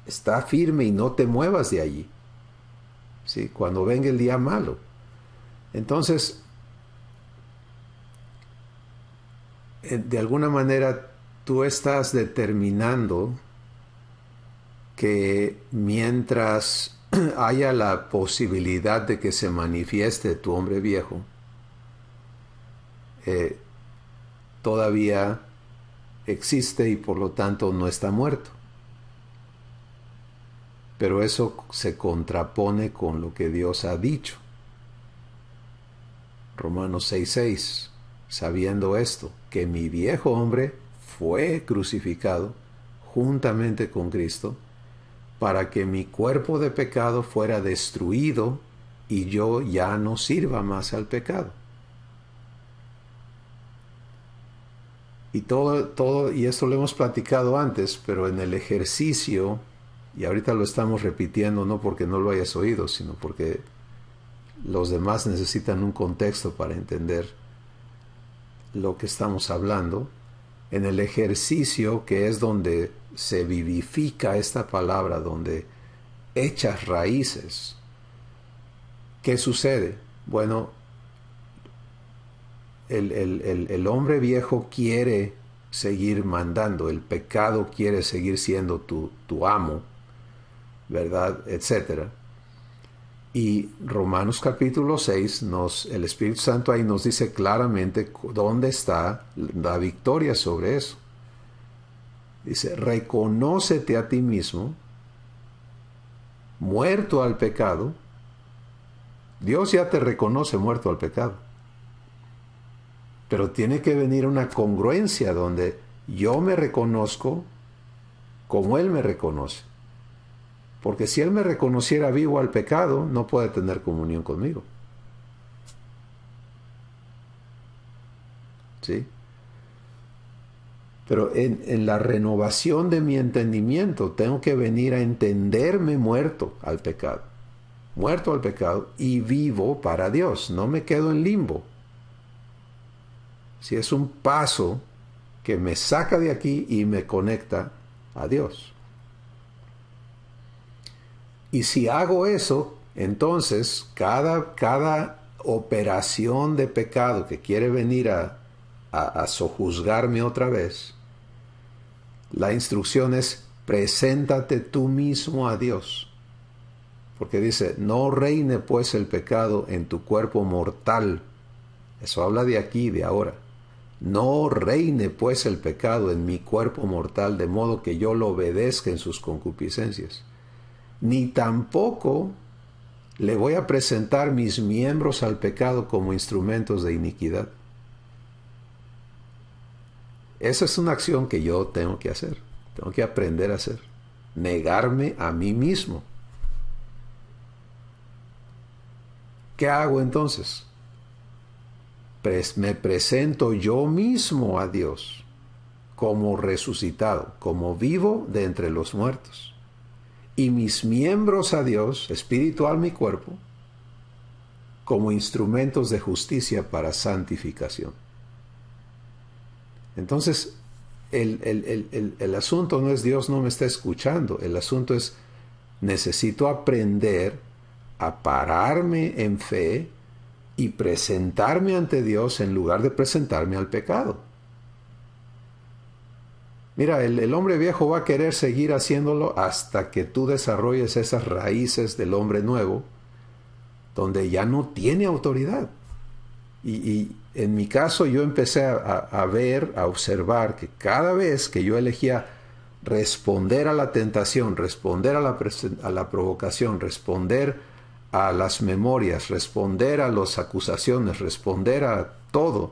está firme y no te muevas de allí, ¿sí? Cuando venga el día malo. Entonces, de alguna manera tú estás determinando que mientras haya la posibilidad de que se manifieste tu hombre viejo, todavía existe y por lo tanto no está muerto. Pero eso se contrapone con lo que Dios ha dicho. Romanos 6:6, sabiendo esto, que mi viejo hombre fue crucificado juntamente con Cristo, para que mi cuerpo de pecado fuera destruido y yo ya no sirva más al pecado. Y y esto lo hemos platicado antes, pero en el ejercicio, y ahorita lo estamos repitiendo no porque no lo hayas oído, sino porque los demás necesitan un contexto para entender lo que estamos hablando. En el ejercicio, que es donde se vivifica esta palabra, donde echas raíces, ¿qué sucede? Bueno, el hombre viejo quiere seguir mandando, el pecado quiere seguir siendo tu amo, ¿verdad? Etcétera. Y Romanos capítulo 6, el Espíritu Santo ahí nos dice claramente dónde está la victoria sobre eso. Dice, reconócete a ti mismo, muerto al pecado. Dios ya te reconoce muerto al pecado. Pero tiene que venir una congruencia donde yo me reconozco como Él me reconoce. Porque si Él me reconociera vivo al pecado, no puede tener comunión conmigo. ¿Sí? Pero en la renovación de mi entendimiento tengo que venir a entenderme muerto al pecado. Muerto al pecado y vivo para Dios. No me quedo en limbo. Si es un paso que me saca de aquí y me conecta a Dios. Y si hago eso, entonces cada operación de pecado que quiere venir a sojuzgarme otra vez, La instrucción es: preséntate tú mismo a Dios. Porque dice: no reine pues el pecado en tu cuerpo mortal. Eso habla de aquí, de ahora. No reine pues el pecado en mi cuerpo mortal, de modo que yo lo obedezca en sus concupiscencias. Ni tampoco le voy a presentar mis miembros al pecado como instrumentos de iniquidad. Esa es una acción que yo tengo que hacer. Tengo que aprender a hacer. Negarme a mí mismo. ¿Qué hago entonces? Me presento yo mismo a Dios como resucitado, como vivo de entre los muertos. Y mis miembros a Dios, espiritual mi cuerpo, como instrumentos de justicia para santificación. Entonces, el asunto no es Dios no me está escuchando. El asunto es: necesito aprender a pararme en fe y presentarme ante Dios en lugar de presentarme al pecado. Mira, el hombre viejo va a querer seguir haciéndolo hasta que tú desarrolles esas raíces del hombre nuevo, donde ya no tiene autoridad. Y en mi caso yo empecé a ver, a observar que cada vez que yo elegía responder a la tentación, responder a la provocación, responder a las memorias, responder a las acusaciones, responder a todo,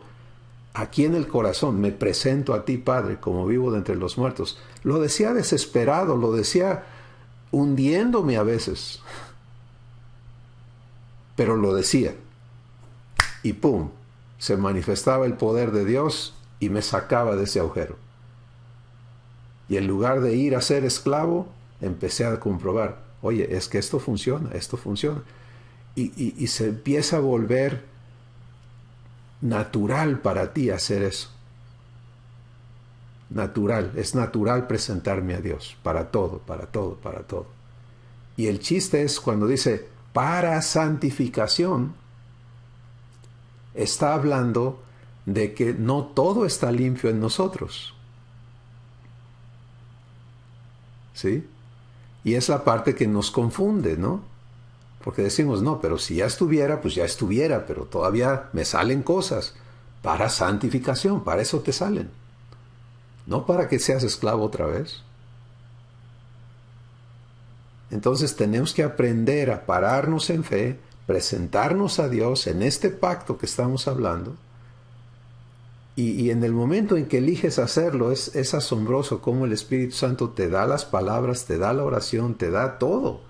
aquí en el corazón: me presento a ti, Padre, como vivo de entre los muertos. Lo decía desesperado, lo decía hundiéndome a veces, pero lo decía. Y ¡pum!, se manifestaba el poder de Dios y me sacaba de ese agujero. Y en lugar de ir a ser esclavo, empecé a comprobar: oye, es que esto funciona, esto funciona. Y se empieza a volver natural para ti hacer eso. Natural, es natural presentarme a Dios para todo, para todo, para todo. Y el chiste es cuando dice para santificación, está hablando de que no todo está limpio en nosotros. ¿Sí? Y es la parte que nos confunde, ¿no? Porque decimos: no, pero si ya estuviera, pues ya estuviera, pero todavía me salen cosas. Para santificación, para eso te salen. No para que seas esclavo otra vez. Entonces tenemos que aprender a pararnos en fe, presentarnos a Dios en este pacto que estamos hablando. Y en el momento en que eliges hacerlo, es asombroso cómo el Espíritu Santo te da las palabras, te da la oración, te da todo.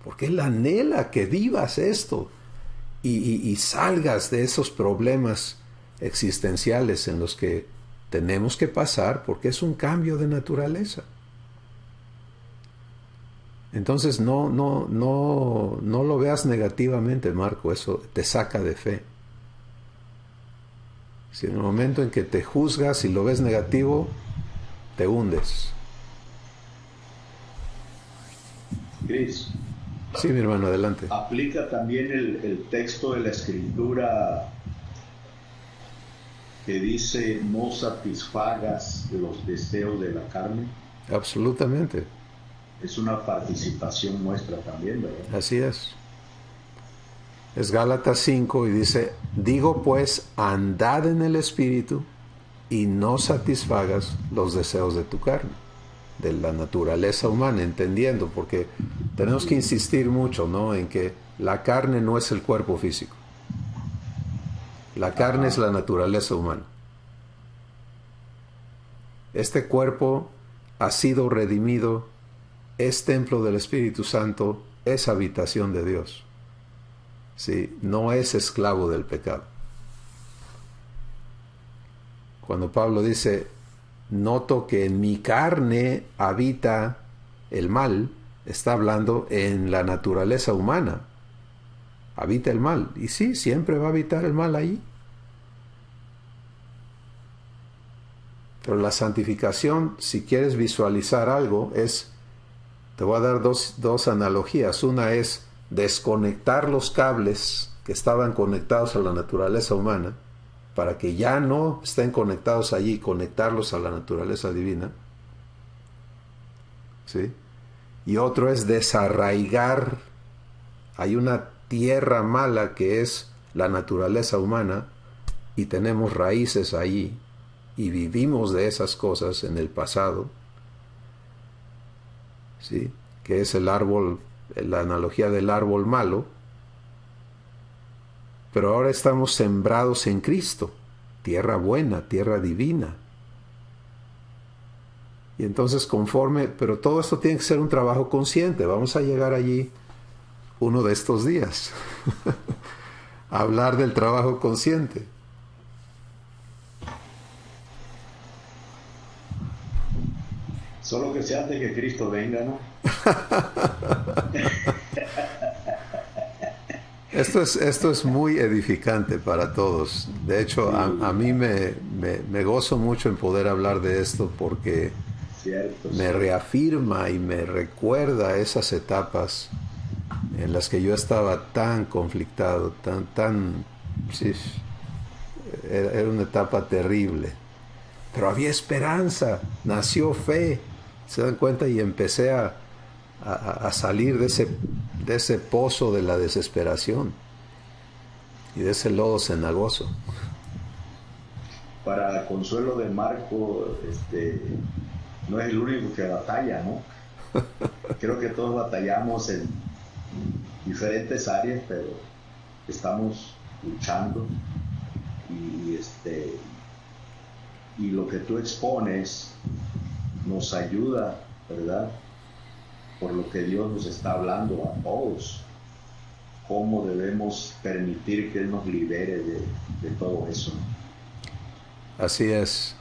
Porque Él anhela que vivas esto y salgas de esos problemas existenciales en los que tenemos que pasar, porque es un cambio de naturaleza. Entonces no lo veas negativamente, Marco, eso te saca de fe. Si en el momento en que te juzgas y lo ves negativo, te hundes. Cris. Sí, mi hermano, adelante. ¿Aplica también el texto de la Escritura que dice: no satisfagas los deseos de la carne? Absolutamente. Es una participación nuestra también, ¿verdad? Así es. Es Gálatas 5 y dice: digo pues, andad en el Espíritu y no satisfagas los deseos de tu carne, de la naturaleza humana, entendiendo, porque tenemos que insistir mucho, ¿no?, en que la carne no es el cuerpo físico. La carne es la naturaleza humana. Este cuerpo ha sido redimido, es templo del Espíritu Santo, es habitación de Dios. Sí, no es esclavo del pecado. Cuando Pablo dice: noto que en mi carne habita el mal, está hablando en la naturaleza humana. Habita el mal. Y sí, siempre va a habitar el mal ahí. Pero la santificación, si quieres visualizar algo, te voy a dar dos analogías. Una es desconectar los cables que estaban conectados a la naturaleza humana, para que ya no estén conectados allí, conectarlos a la naturaleza divina. ¿sí? Y otro es desarraigar. Hay una tierra mala que es la naturaleza humana y tenemos raíces ahí y vivimos de esas cosas en el pasado, ¿sí? Que es el árbol, la analogía del árbol malo, pero ahora estamos sembrados en Cristo, tierra buena, tierra divina. Y entonces pero todo esto tiene que ser un trabajo consciente. Vamos a llegar allí uno de estos días a hablar del trabajo consciente. Solo que sea antes que Cristo venga, ¿no? Esto es muy edificante para todos. De hecho, Sí. a mí me gozo mucho en poder hablar de esto porque Cierto, me sí. reafirma y me recuerda esas etapas en las que yo estaba tan conflictado, sí, era una etapa terrible. Pero había esperanza, nació fe, se dan cuenta, y empecé a salir de ese pozo de la desesperación y de ese lodo cenagoso. Para consuelo de Marco, no es el único que batalla, ¿no? Creo que todos batallamos en diferentes áreas, pero estamos luchando y lo que tú expones nos ayuda, ¿verdad? Por lo que Dios nos está hablando a todos, cómo debemos permitir que Él nos libere de todo eso. Así es.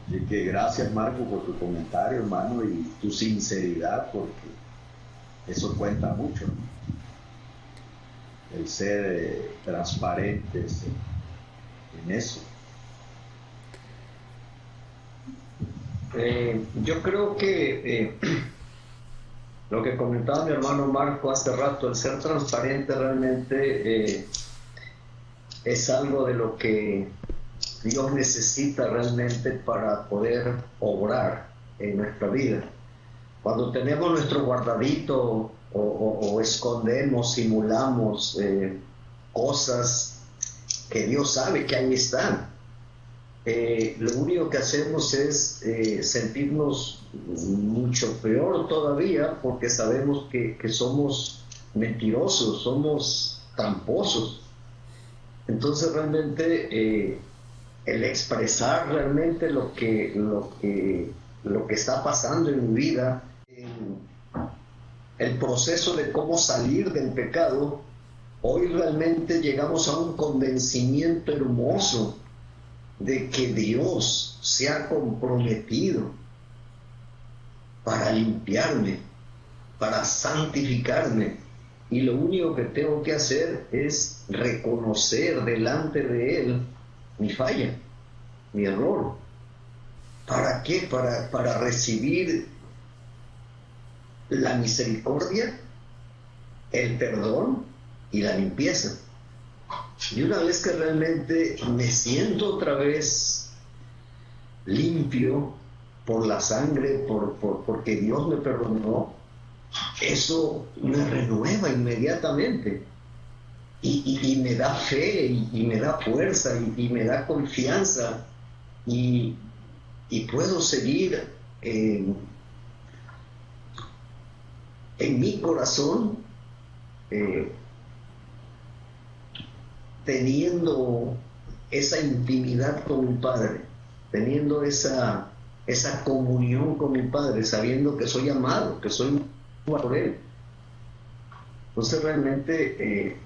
Así que gracias, Marco, por tu comentario, hermano, y tu sinceridad, porque eso cuenta mucho, ¿no? El ser transparentes en eso. Yo creo que lo que comentaba mi hermano Marco hace rato, el ser transparente realmente es algo de lo que Dios necesita realmente para poder obrar en nuestra vida. Cuando tenemos nuestro guardadito o escondemos, simulamos cosas que Dios sabe que ahí están, lo único que hacemos es sentirnos mucho peor todavía, porque sabemos que somos mentirosos, somos tramposos. Entonces realmente el expresar realmente lo que está pasando en mi vida, el proceso de cómo salir del pecado, hoy realmente llegamos a un convencimiento hermoso de que Dios se ha comprometido para limpiarme, para santificarme, y lo único que tengo que hacer es reconocer delante de Él mi falla, mi error. ¿Para qué? Para recibir la misericordia, el perdón y la limpieza. Y una vez que realmente me siento otra vez limpio por la sangre, porque Dios me perdonó, eso me renueva inmediatamente y me da fe y me da fuerza y me da confianza y puedo seguir en mi corazón teniendo esa intimidad con mi Padre, teniendo esa comunión con mi Padre, sabiendo que soy amado, que soy amado por Él. Entonces realmente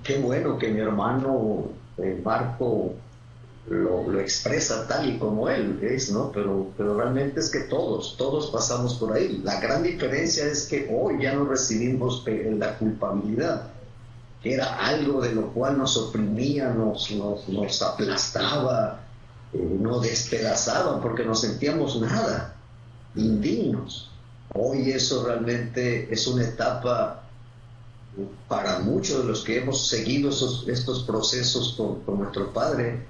qué bueno que mi hermano Marco lo expresa tal y como él es, ¿no? Pero realmente es que todos pasamos por ahí. La gran diferencia es que hoy ya no recibimos la culpabilidad, que era algo de lo cual nos oprimía, nos aplastaba, nos despedazaba, porque nos sentíamos nada, indignos. Hoy eso realmente es una etapa para muchos de los que hemos seguido estos procesos con nuestro Padre,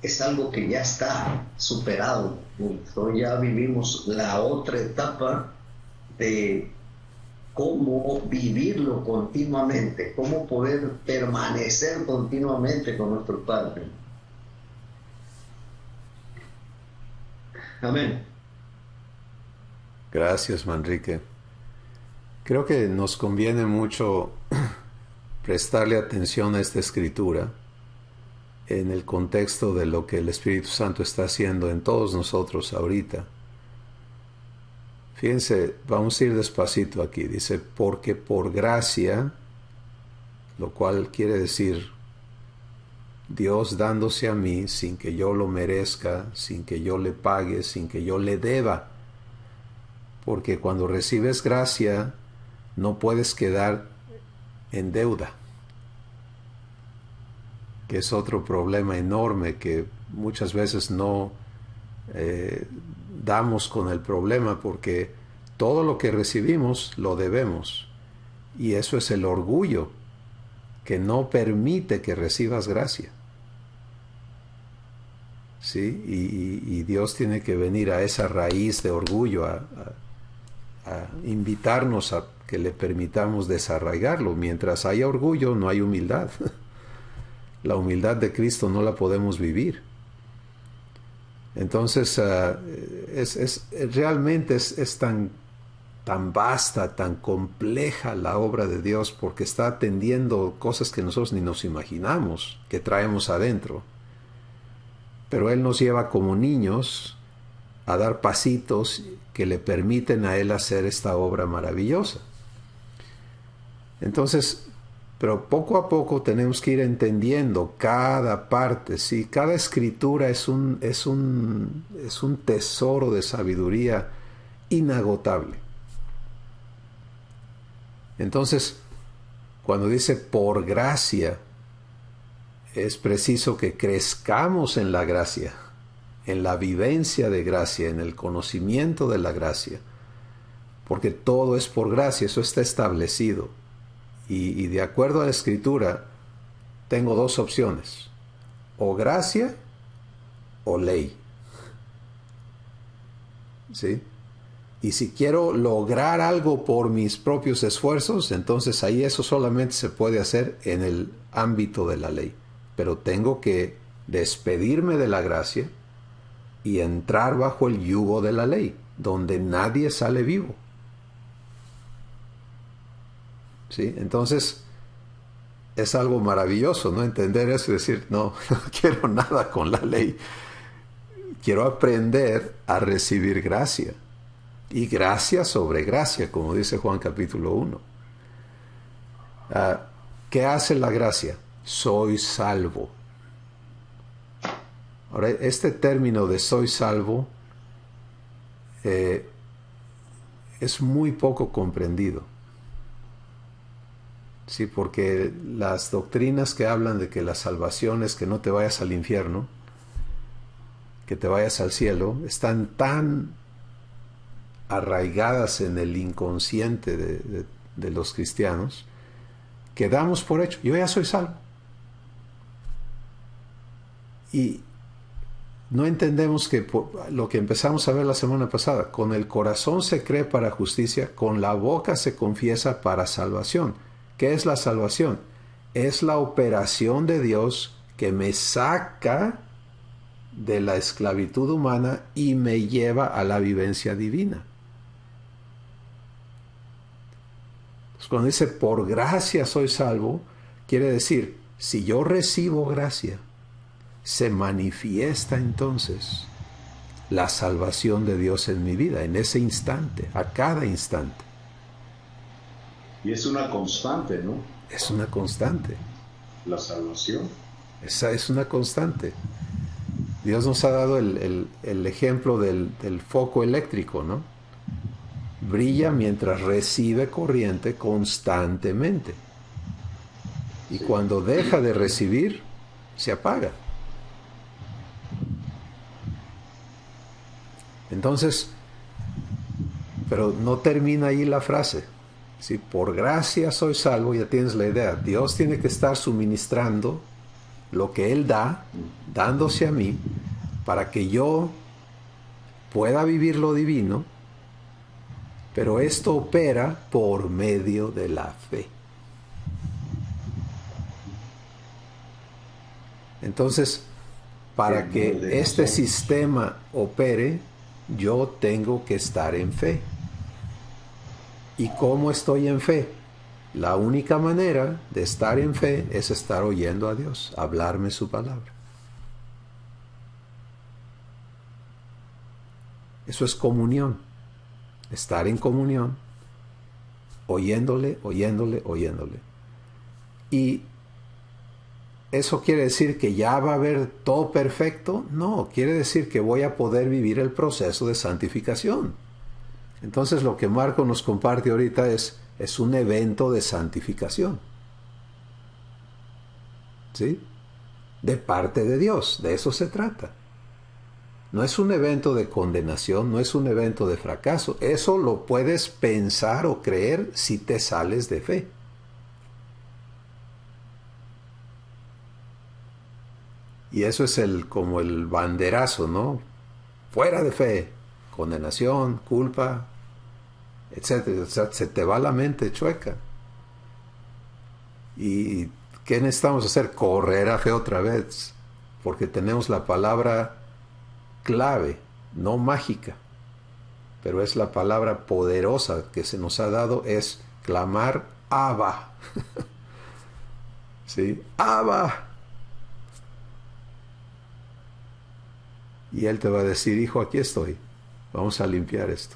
es algo que ya está superado. Entonces ya vivimos la otra etapa de cómo vivirlo continuamente, cómo poder permanecer continuamente con nuestro Padre. Amén. Gracias, Manrique. Creo que nos conviene mucho prestarle atención a esta escritura en el contexto de lo que el Espíritu Santo está haciendo en todos nosotros ahorita. Fíjense, vamos a ir despacito aquí. Dice, porque por gracia, lo cual quiere decir Dios dándose a mí sin que yo lo merezca, sin que yo le pague, sin que yo le deba. Porque cuando recibes gracia, no puedes quedar en deuda, que es otro problema enorme que muchas veces no damos con el problema, porque todo lo que recibimos lo debemos, y eso es el orgullo que no permite que recibas gracia. ¿Sí? Y Dios tiene que venir a esa raíz de orgullo a invitarnos a que le permitamos desarraigarlo. Mientras haya orgullo, no hay humildad. La humildad de Cristo no la podemos vivir. Entonces, realmente es tan vasta, tan compleja la obra de Dios, porque está atendiendo cosas que nosotros ni nos imaginamos, que traemos adentro. Pero Él nos lleva como niños a dar pasitos que le permiten a Él hacer esta obra maravillosa. Entonces, pero poco a poco tenemos que ir entendiendo cada parte, ¿sí? Cada escritura es un tesoro de sabiduría inagotable. Entonces, cuando dice por gracia, es preciso que crezcamos en la gracia, en la vivencia de gracia, en el conocimiento de la gracia, porque todo es por gracia, eso está establecido. Y de acuerdo a la Escritura, tengo dos opciones: o gracia o ley. ¿Sí? Y si quiero lograr algo por mis propios esfuerzos, entonces ahí eso solamente se puede hacer en el ámbito de la ley. Pero tengo que despedirme de la gracia y entrar bajo el yugo de la ley, donde nadie sale vivo. ¿Sí? Entonces, es algo maravilloso, ¿no? Entender eso y decir, no quiero nada con la ley. Quiero aprender a recibir gracia. Y gracia sobre gracia, como dice Juan capítulo 1. ¿Qué hace la gracia? Soy salvo. Ahora, este término de soy salvo es muy poco comprendido. Sí, porque las doctrinas que hablan de que la salvación es que no te vayas al infierno, que te vayas al cielo, están tan arraigadas en el inconsciente de los cristianos, que damos por hecho, yo ya soy salvo. Y no entendemos que lo que empezamos a ver la semana pasada, con el corazón se cree para justicia, con la boca se confiesa para salvación. ¿Qué es la salvación? Es la operación de Dios que me saca de la esclavitud humana y me lleva a la vivencia divina. Entonces, cuando dice por gracia soy salvo, quiere decir, si yo recibo gracia, se manifiesta entonces la salvación de Dios en mi vida, en ese instante, a cada instante. Y es una constante, ¿no? Es una constante. La salvación. Esa es una constante. Dios nos ha dado el ejemplo del foco eléctrico, ¿no? Brilla mientras recibe corriente constantemente. Y cuando deja de recibir, se apaga. Entonces, pero no termina ahí la frase. Si por gracia soy salvo, ya tienes la idea. Dios tiene que estar suministrando lo que Él da, dándose a mí, para que yo pueda vivir lo divino, pero esto opera por medio de la fe. Entonces, para que este sistema opere, yo tengo que estar en fe. ¿Y cómo estoy en fe? La única manera de estar en fe es estar oyendo a Dios, hablarme su palabra. Eso es comunión. Estar en comunión, oyéndole, oyéndole, oyéndole. Y ¿eso quiere decir que ya va a haber todo perfecto? No, quiere decir que voy a poder vivir el proceso de santificación. Entonces lo que Marco nos comparte ahorita es un evento de santificación. ¿Sí? De parte de Dios, de eso se trata. No es un evento de condenación, no es un evento de fracaso. Eso lo puedes pensar o creer si te sales de fe. Y eso es como el banderazo, ¿no? Fuera de fe, condenación, culpa, etcétera. O sea, se te va la mente chueca. ¿Y qué necesitamos hacer? Correr a fe otra vez, porque tenemos la palabra clave, no mágica, pero es la palabra poderosa que se nos ha dado, es clamar Abba. ¿Sí? Abba. Y Él te va a decir, hijo, aquí estoy, vamos a limpiar esto.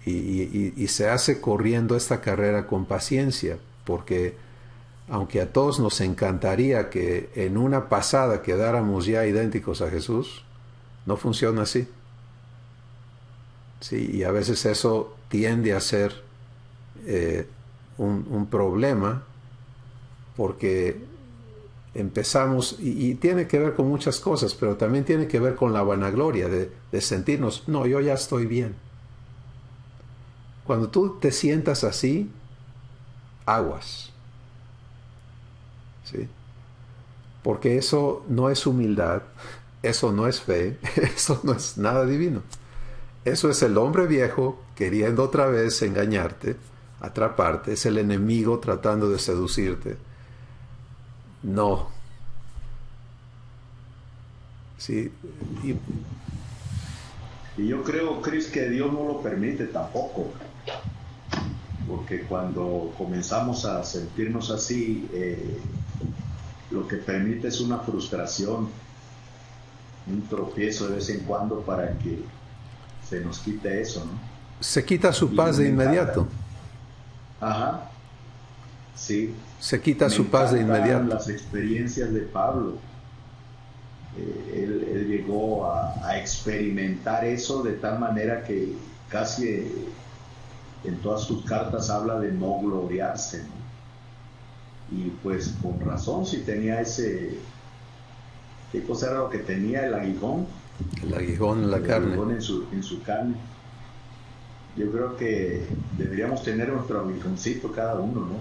Y se hace corriendo esta carrera con paciencia, porque aunque a todos nos encantaría que en una pasada quedáramos ya idénticos a Jesús, no funciona así. Sí, y a veces eso tiende a ser un problema, porque empezamos, y tiene que ver con muchas cosas, pero también tiene que ver con la vanagloria de sentirnos, no, yo ya estoy bien. Cuando tú te sientas así, aguas. ¿Sí? Porque eso no es humildad, eso no es fe, eso no es nada divino. Eso es el hombre viejo queriendo otra vez engañarte, atraparte, es el enemigo tratando de seducirte. No. ¿Sí? Y yo creo, Chris, que Dios no lo permite tampoco. Porque cuando comenzamos a sentirnos así, lo que permite es una frustración, un tropiezo de vez en cuando para que se nos quite eso, ¿no? Se quita su paz de inmediato. Ajá, sí. Se quita su paz de inmediato. Las experiencias de Pablo. Él llegó a experimentar eso de tal manera que casi en todas sus cartas habla de no gloriarse, ¿no? Y pues con razón, si tenía ¿qué cosa era lo que tenía? El aguijón. El aguijón en la carne. El aguijón en su carne. Yo creo que deberíamos tener nuestro aguijoncito cada uno, ¿no?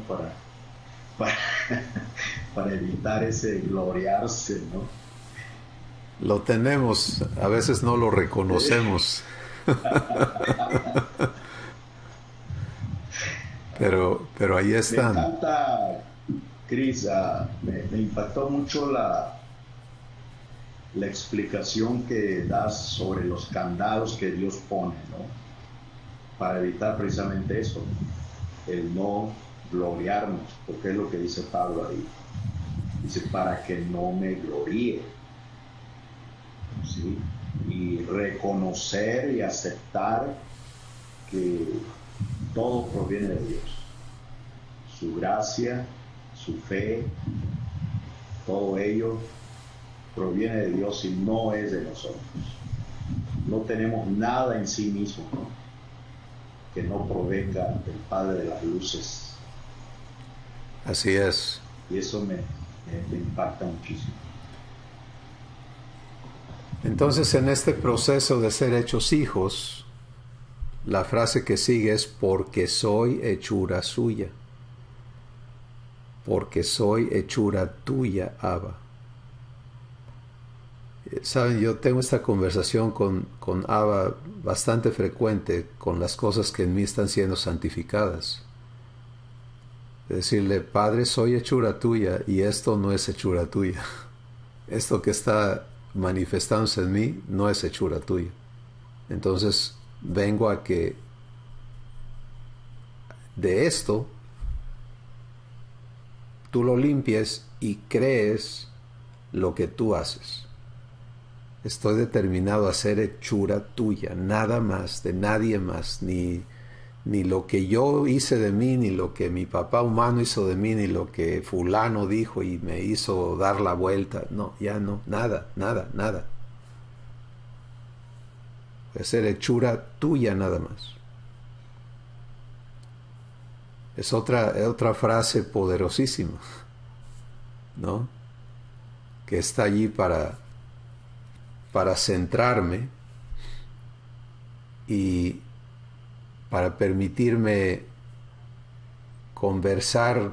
Para evitar ese gloriarse, ¿no? Lo tenemos, a veces no lo reconocemos. Pero ahí están. Me encanta, Chris, me impactó mucho la explicación que das sobre los candados que Dios pone, ¿no? Para evitar precisamente eso, el no gloriarnos, porque es lo que dice Pablo ahí. Dice, para que no me gloríe. ¿Sí? Y reconocer y aceptar que todo proviene de Dios. Su gracia, su fe, todo ello proviene de Dios y no es de nosotros. No tenemos nada en sí mismo, ¿no?, que no provenga del Padre de las luces. Así es. Y eso me impacta muchísimo. Entonces, en este proceso de ser hechos hijos, la frase que sigue es porque soy hechura suya. porque soy hechura tuya, Abba. Saben, yo tengo esta conversación con Abba bastante frecuente con las cosas que en mí están siendo santificadas. Decirle, Padre, soy hechura tuya y esto no es hechura tuya. Esto que está manifestándose en mí no es hechura tuya. Entonces vengo a que de esto tú lo limpies y crees lo que tú haces. Estoy determinado a ser hechura tuya, nada más, de nadie más, ni lo que yo hice de mí, ni lo que mi papá humano hizo de mí, ni lo que fulano dijo y me hizo dar la vuelta. No, ya no, nada, nada, nada. Voy a ser hechura tuya nada más. Es otra frase poderosísima, ¿no? Que está allí para centrarme y para permitirme conversar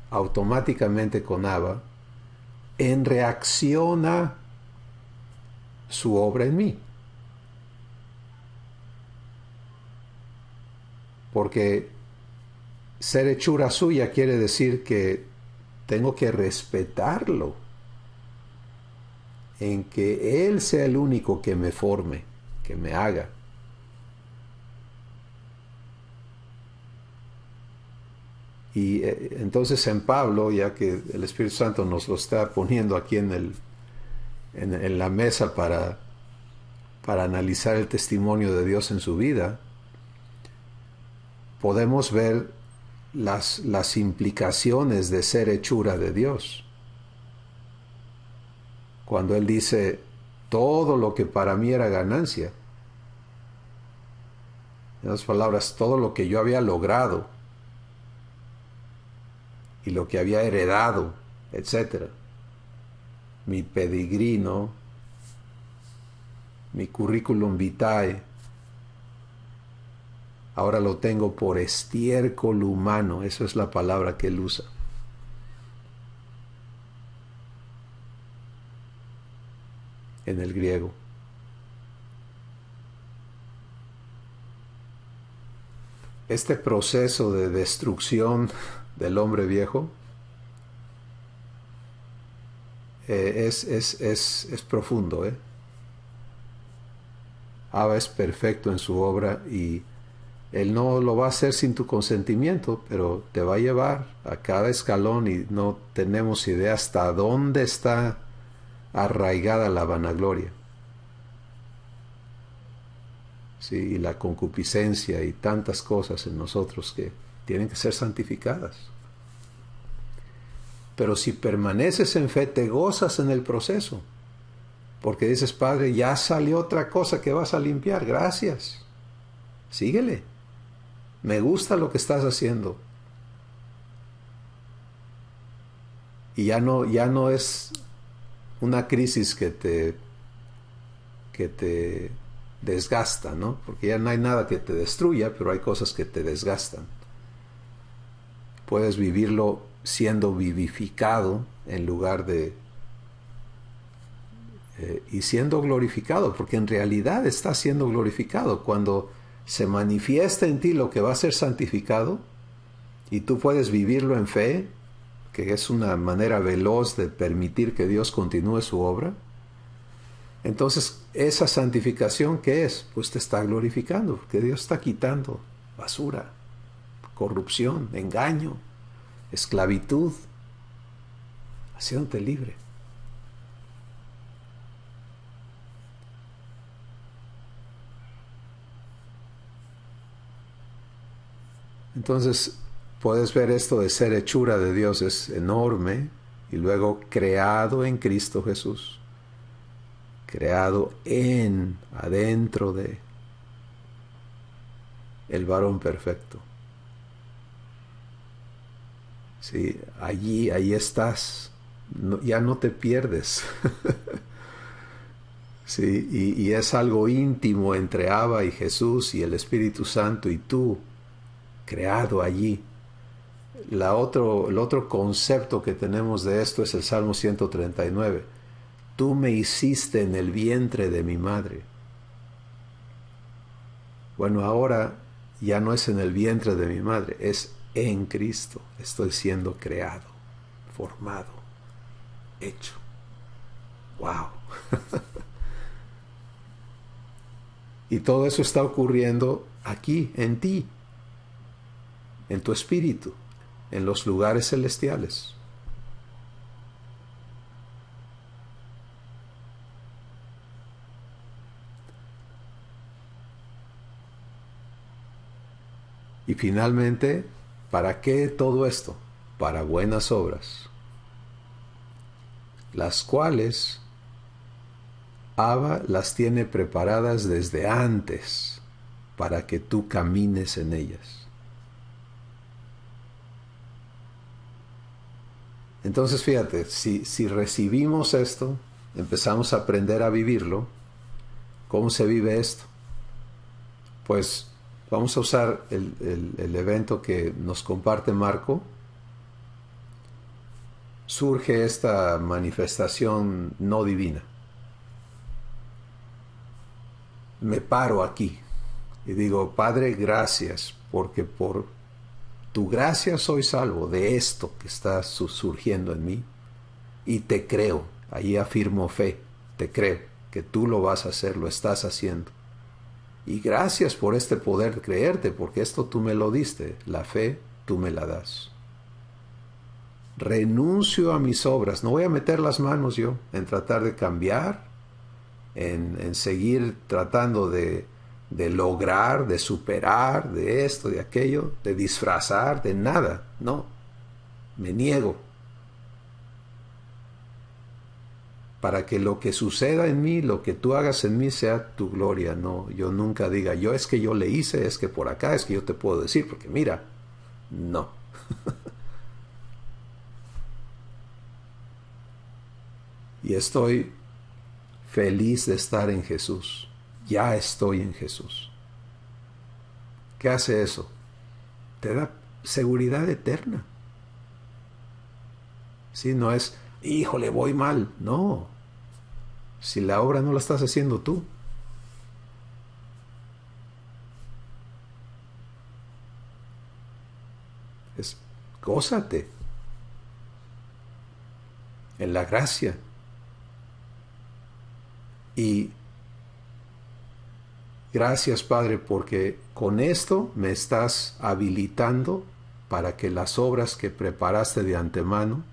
automáticamente con Abba en reacción a su obra en mí. Porque ser hechura suya quiere decir que tengo que respetarlo, en que Él sea el único que me forme, que me haga. Y entonces en Pablo, ya que el Espíritu Santo nos lo está poniendo aquí en la mesa para analizar el testimonio de Dios en su vida, podemos ver las implicaciones de ser hechura de Dios. Cuando Él dice, todo lo que para mí era ganancia, en otras palabras, todo lo que yo había logrado y lo que había heredado, etc. Mi pedigrino, mi curriculum vitae, ahora lo tengo por estiércol humano. Esa es la palabra que Él usa. En el griego. Este proceso de destrucción del hombre viejo es profundo. Abba es perfecto en su obra y Él no lo va a hacer sin tu consentimiento, pero te va a llevar a cada escalón y no tenemos idea hasta dónde está arraigada la vanagloria, sí, y la concupiscencia y tantas cosas en nosotros que tienen que ser santificadas. Pero si permaneces en fe, te gozas en el proceso, porque dices, Padre, ya salió otra cosa que vas a limpiar, gracias, síguele, me gusta lo que estás haciendo. Y ya no es una crisis que te desgasta, ¿no? Porque ya no hay nada que te destruya, pero hay cosas que te desgastan. Puedes vivirlo siendo vivificado en lugar de y siendo glorificado, porque en realidad está siendo glorificado cuando se manifiesta en ti lo que va a ser santificado y tú puedes vivirlo en fe, que es una manera veloz de permitir que Dios continúe su obra. Entonces, esa santificación, ¿qué es? Pues te está glorificando, porque Dios está quitando basura, corrupción, engaño, esclavitud, haciéndote libre. Entonces, puedes ver esto de ser hechura de Dios es enorme, y luego creado en Cristo Jesús, creado adentro de el varón perfecto. Sí, ahí estás, ya no te pierdes. Sí, y es algo íntimo entre Abba y Jesús y el Espíritu Santo y tú, creado allí el otro concepto que tenemos de esto es el Salmo 139. Tú me hiciste en el vientre de mi madre. Bueno, ahora ya no es en el vientre de mi madre, es en Cristo. Estoy siendo creado, formado, hecho. ¡Wow! Y todo eso está ocurriendo aquí, en ti, en tu espíritu, en los lugares celestiales. Y finalmente, ¿para qué todo esto? Para buenas obras, las cuales Abba las tiene preparadas desde antes para que tú camines en ellas. Entonces fíjate, si recibimos esto, empezamos a aprender a vivirlo, ¿cómo se vive esto? Pues vamos a usar el evento que nos comparte Marco. Surge esta manifestación no divina. Me paro aquí y digo, Padre, gracias, porque por tu gracia soy salvo de esto que está surgiendo en mí, y te creo, ahí afirmo fe, te creo que tú lo vas a hacer, lo estás haciendo. Y gracias por este poder creerte, porque esto tú me lo diste, la fe tú me la das. Renuncio a mis obras, no voy a meter las manos yo en tratar de cambiar, en seguir tratando de lograr, de superar, de esto, de aquello, de disfrazar, de nada. No, me niego. Para que lo que suceda en mí, lo que tú hagas en mí sea tu gloria. No, yo nunca diga, es que yo le hice, es que por acá, es que yo te puedo decir, porque mira, no. Y estoy feliz de estar en Jesús. Ya estoy en Jesús. ¿Qué hace eso? Te da seguridad eterna. Si no es, híjole, voy mal. No. Si la obra no la estás haciendo tú. Gózate en la gracia. Y gracias, Padre, porque con esto me estás habilitando para que las obras que preparaste de antemano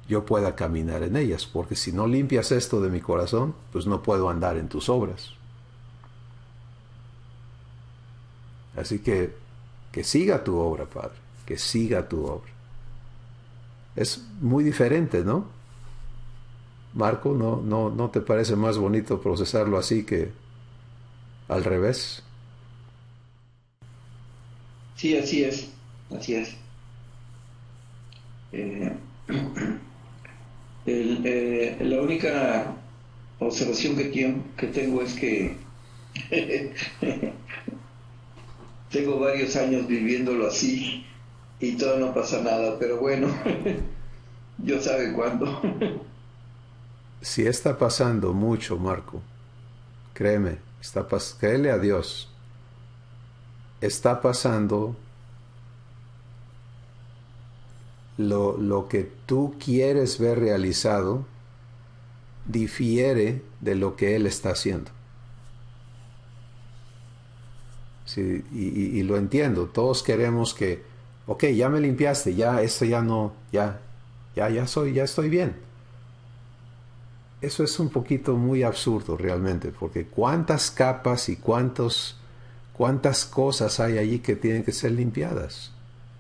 yo pueda caminar en ellas, porque si no limpias esto de mi corazón, pues no puedo andar en tus obras. Así que siga tu obra, Padre, que siga tu obra. Es muy diferente, ¿no? Marco, ¿no te parece más bonito procesarlo así que al revés? Sí, así es, así es. La única observación que tengo es que tengo varios años viviéndolo así y todo no pasa nada, pero bueno, Dios sabe cuándo. Si está pasando mucho, Marco, créeme, créele a Dios, está pasando lo que tú quieres ver realizado difiere de lo que Él está haciendo. Sí, y lo entiendo, todos queremos que, ok, ya me limpiaste, ya esto ya no, ya estoy bien. Eso es un poquito muy absurdo realmente, porque cuántas capas y cuántas cosas hay allí que tienen que ser limpiadas.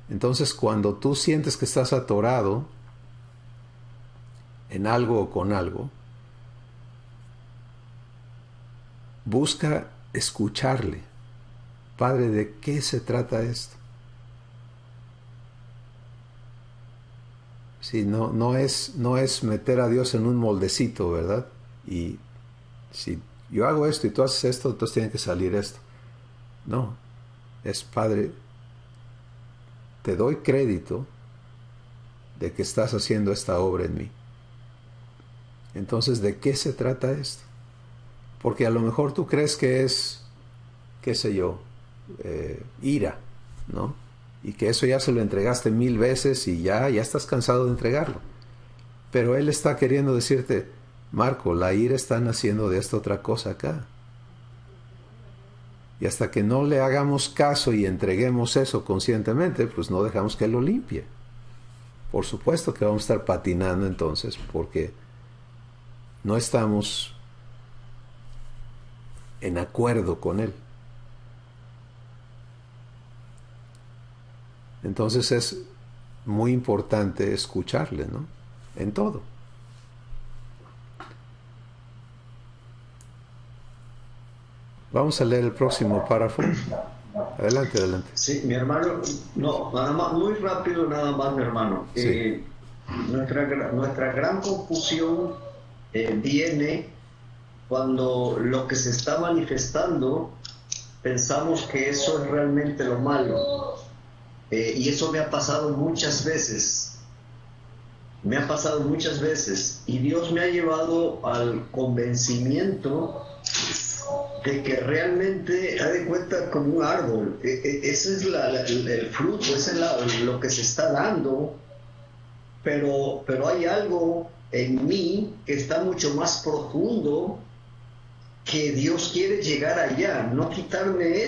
Entonces, cuando tú sientes que estás atorado en algo o con algo, busca escucharle. Padre, ¿de qué se trata esto? Sí, no es meter a Dios en un moldecito, ¿verdad? Y si yo hago esto y tú haces esto, entonces tiene que salir esto. No, es Padre, te doy crédito de que estás haciendo esta obra en mí. Entonces, ¿de qué se trata esto? Porque a lo mejor tú crees que es, qué sé yo, ira, ¿no? Y que eso ya se lo entregaste 1000 veces y ya estás cansado de entregarlo. Pero Él está queriendo decirte, Marco, la ira está naciendo de esta otra cosa acá. Y hasta que no le hagamos caso y entreguemos eso conscientemente, pues no dejamos que Él lo limpie. Por supuesto que vamos a estar patinando entonces, porque no estamos en acuerdo con Él. Entonces es muy importante escucharle, ¿no? En todo. Vamos a leer el próximo párrafo. Adelante, adelante. Sí, mi hermano, no, nada más, muy rápido, nada más, mi hermano. Sí. Nuestra gran confusión viene cuando lo que se está manifestando pensamos que eso es realmente lo malo. Y eso me ha pasado muchas veces. Me ha pasado muchas veces. Y Dios me ha llevado al convencimiento de que realmente, haz de cuenta, como un árbol. Ese es el fruto, ese es lo que se está dando. Pero hay algo en mí que está mucho más profundo, que Dios quiere llegar allá, no quitarme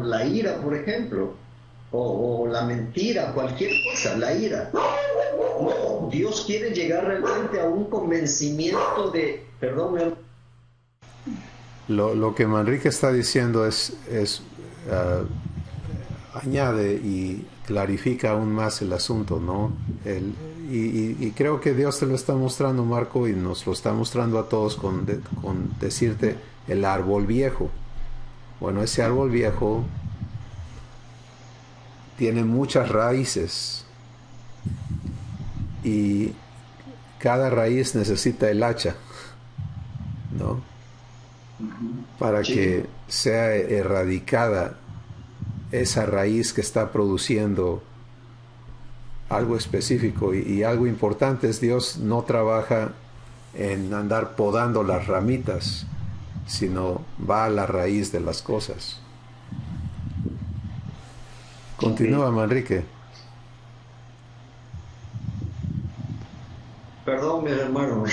la ira, por ejemplo, o la mentira, cualquier cosa, la ira. No, Dios quiere llegar realmente a un convencimiento de, perdón, Lo que Manrique está diciendo añade y clarifica aún más el asunto, ¿no? Y creo que Dios te lo está mostrando, Marco, y nos lo está mostrando a todos con decirte el árbol viejo. Bueno, ese árbol viejo tiene muchas raíces y cada raíz necesita el hacha, ¿no? Para que sea erradicada esa raíz que está produciendo algo específico. Y algo importante es, Dios no trabaja en andar podando las ramitas, sino va a la raíz de las cosas. Continúa, Manrique. Perdón, mi hermano.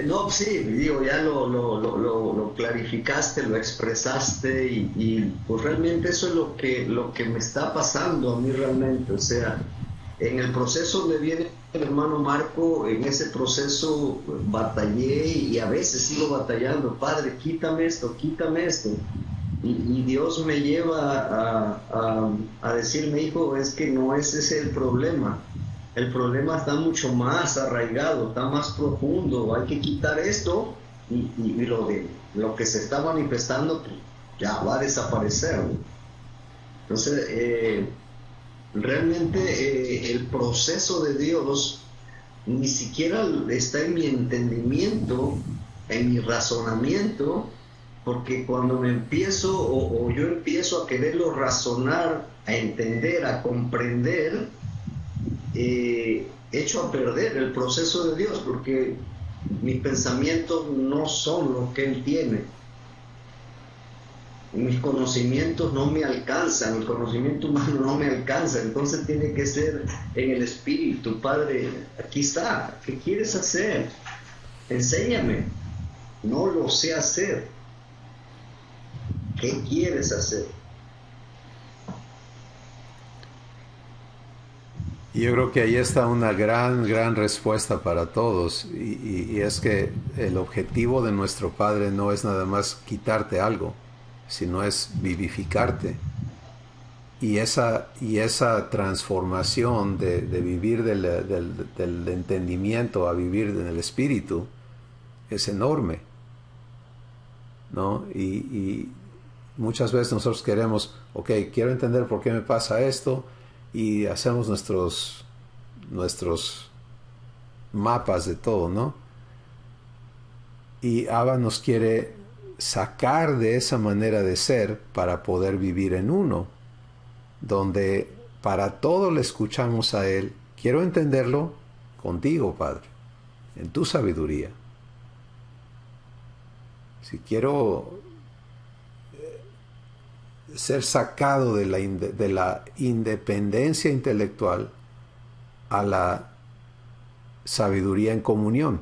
No, sí, digo, ya lo clarificaste, lo expresaste y pues realmente eso es lo que me está pasando a mí realmente. O sea, en el proceso donde viene el hermano Marco, en ese proceso batallé y a veces sigo batallando. Padre, quítame esto, quítame esto. Y Dios me lleva a decirme, hijo, es que no es ese el problema. El problema está mucho más arraigado, está más profundo. Hay que quitar esto y lo que se está manifestando, pues, ya va a desaparecer, ¿no? Entonces, realmente el proceso de Dios ni siquiera está en mi entendimiento, en mi razonamiento, porque cuando me empiezo o yo empiezo a quererlo razonar, a entender, a comprender, echo a perder el proceso de Dios, porque mis pensamientos no son lo que Él tiene. Mis conocimientos no me alcanzan, el conocimiento humano no me alcanza, entonces tiene que ser en el Espíritu. Padre, aquí está, ¿qué quieres hacer? Enséñame, no lo sé hacer. ¿Qué quieres hacer? Y yo creo que ahí está una gran respuesta para todos, y es que el objetivo de nuestro Padre no es nada más quitarte algo, sino es vivificarte. Y esa transformación de vivir del entendimiento a vivir en el Espíritu es enorme, ¿no? Y muchas veces nosotros queremos, ok, quiero entender por qué me pasa esto, y hacemos nuestros mapas de todo, ¿no? Y Abba nos quiere sacar de esa manera de ser para poder vivir en uno, donde para todo le escuchamos a Él. Quiero entenderlo contigo, Padre, en tu sabiduría. Si quiero ser sacado de la independencia intelectual a la sabiduría en comunión.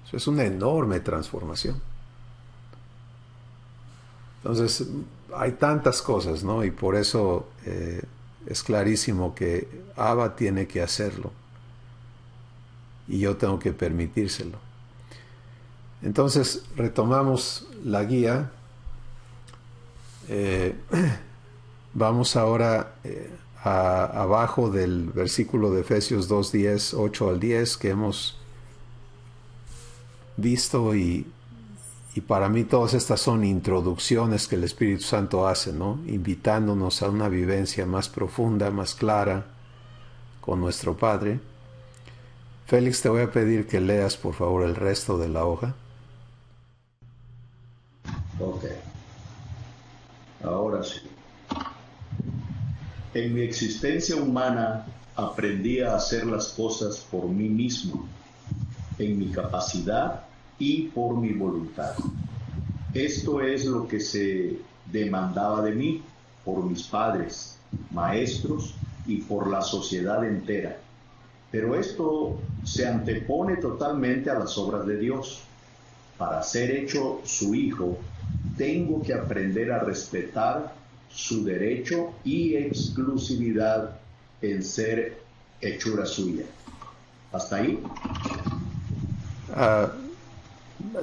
Eso es una enorme transformación. Entonces, hay tantas cosas, ¿no? Y por eso es clarísimo que Abba tiene que hacerlo. Y yo tengo que permitírselo. Entonces, retomamos la guía. Vamos ahora abajo del versículo de Efesios 2:10, 8 al 10, que hemos visto, y para mí todas estas son introducciones que el Espíritu Santo hace, ¿no? Invitándonos a una vivencia más profunda, más clara con nuestro Padre. Félix, te voy a pedir que leas, por favor, el resto de la hoja. Ok. Ahora sí. En mi existencia humana aprendí a hacer las cosas por mí mismo, en mi capacidad y por mi voluntad. Esto es lo que se demandaba de mí por mis padres, maestros y por la sociedad entera. Pero esto se antepone totalmente a las obras de Dios. Para ser hecho su hijo, tengo que aprender a respetar su derecho y exclusividad en ser hechura suya. ¿Hasta ahí?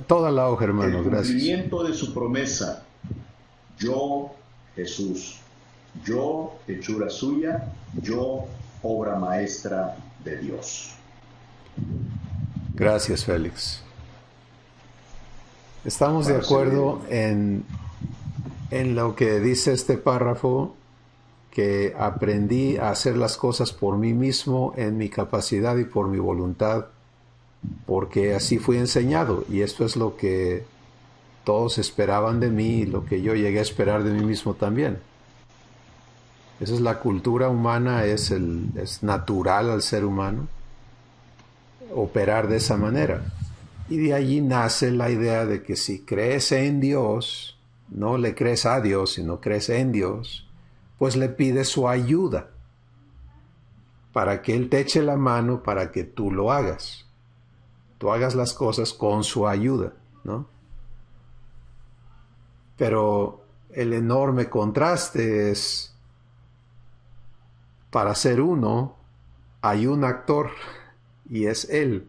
Toda la hoja, hermano, gracias. El cumplimiento de su promesa. Yo, Jesús. Yo, hechura suya. Yo, obra maestra de Dios. Gracias, Félix. Estamos de acuerdo en lo que dice este párrafo, que aprendí a hacer las cosas por mí mismo, en mi capacidad y por mi voluntad, porque así fui enseñado, y esto es lo que todos esperaban de mí y lo que yo llegué a esperar de mí mismo también. Esa es la cultura humana, es natural al ser humano operar de esa manera. Y de allí nace la idea de que si crees en Dios, no le crees a Dios, sino crees en Dios, pues le pides su ayuda para que Él te eche la mano para que tú lo hagas. Tú hagas las cosas con su ayuda, ¿no? Pero el enorme contraste es, para ser uno, hay un actor y es Él.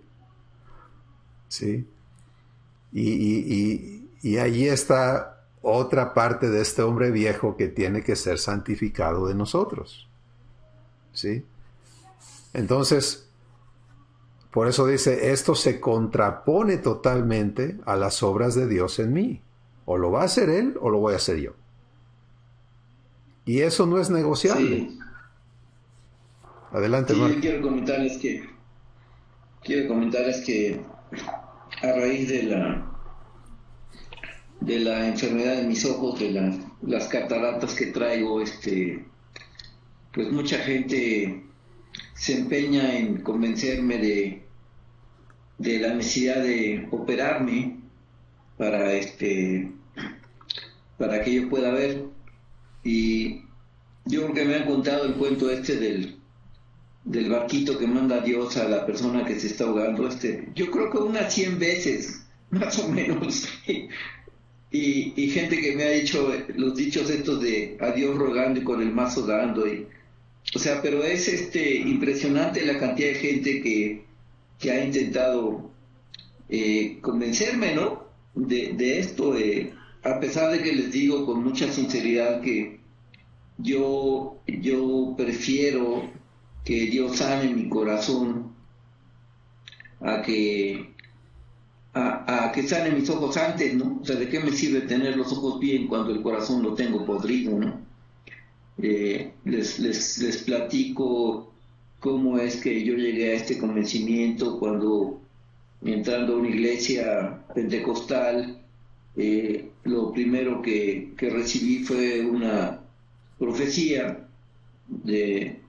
¿Sí? Y allí está otra parte de este hombre viejo que tiene que ser santificado de nosotros. ¿Sí? Entonces, por eso dice, esto se contrapone totalmente a las obras de Dios en mí. O lo va a hacer Él o lo voy a hacer yo. Y eso no es negociable. Sí. Adelante, Sí, Marco. yo quiero comentarles que a raíz de la enfermedad de mis ojos, de las cataratas que traigo, pues mucha gente se empeña en convencerme de la necesidad de operarme para que yo pueda ver. Y yo creo que me han contado el cuento del barquito que manda Dios a la persona que se está ahogando, yo creo que unas 100 veces, más o menos. Y gente que me ha dicho los dichos estos de a Dios rogando y con el mazo dando, o sea, pero es impresionante la cantidad de gente que ha intentado convencerme, ¿no? De esto, a pesar de que les digo con mucha sinceridad que yo prefiero que Dios sane mi corazón a que sane mis ojos antes, ¿no? O sea, ¿de qué me sirve tener los ojos bien cuando el corazón lo tengo podrido, ¿no? Les platico cómo es que yo llegué a este convencimiento cuando, entrando a una iglesia pentecostal, lo primero que recibí fue una profecía de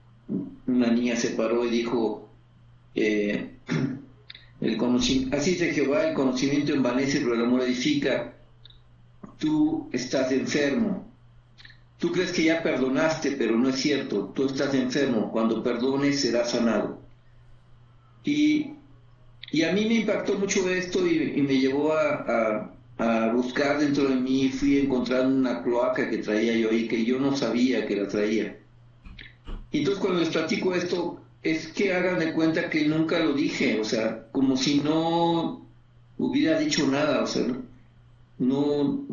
una niña. Se paró y dijo, así dice Jehová, el conocimiento envanece, pero el amor edifica. Tú estás enfermo. Tú crees que ya perdonaste, pero no es cierto. Tú estás enfermo. Cuando perdones serás sanado. Y a mí me impactó mucho esto y me llevó a buscar dentro de mí. Fui a encontrar una cloaca que traía yo ahí, que yo no sabía que la traía. Y entonces cuando les platico esto, es que hagan de cuenta que nunca lo dije, o sea, como si no hubiera dicho nada, o sea, no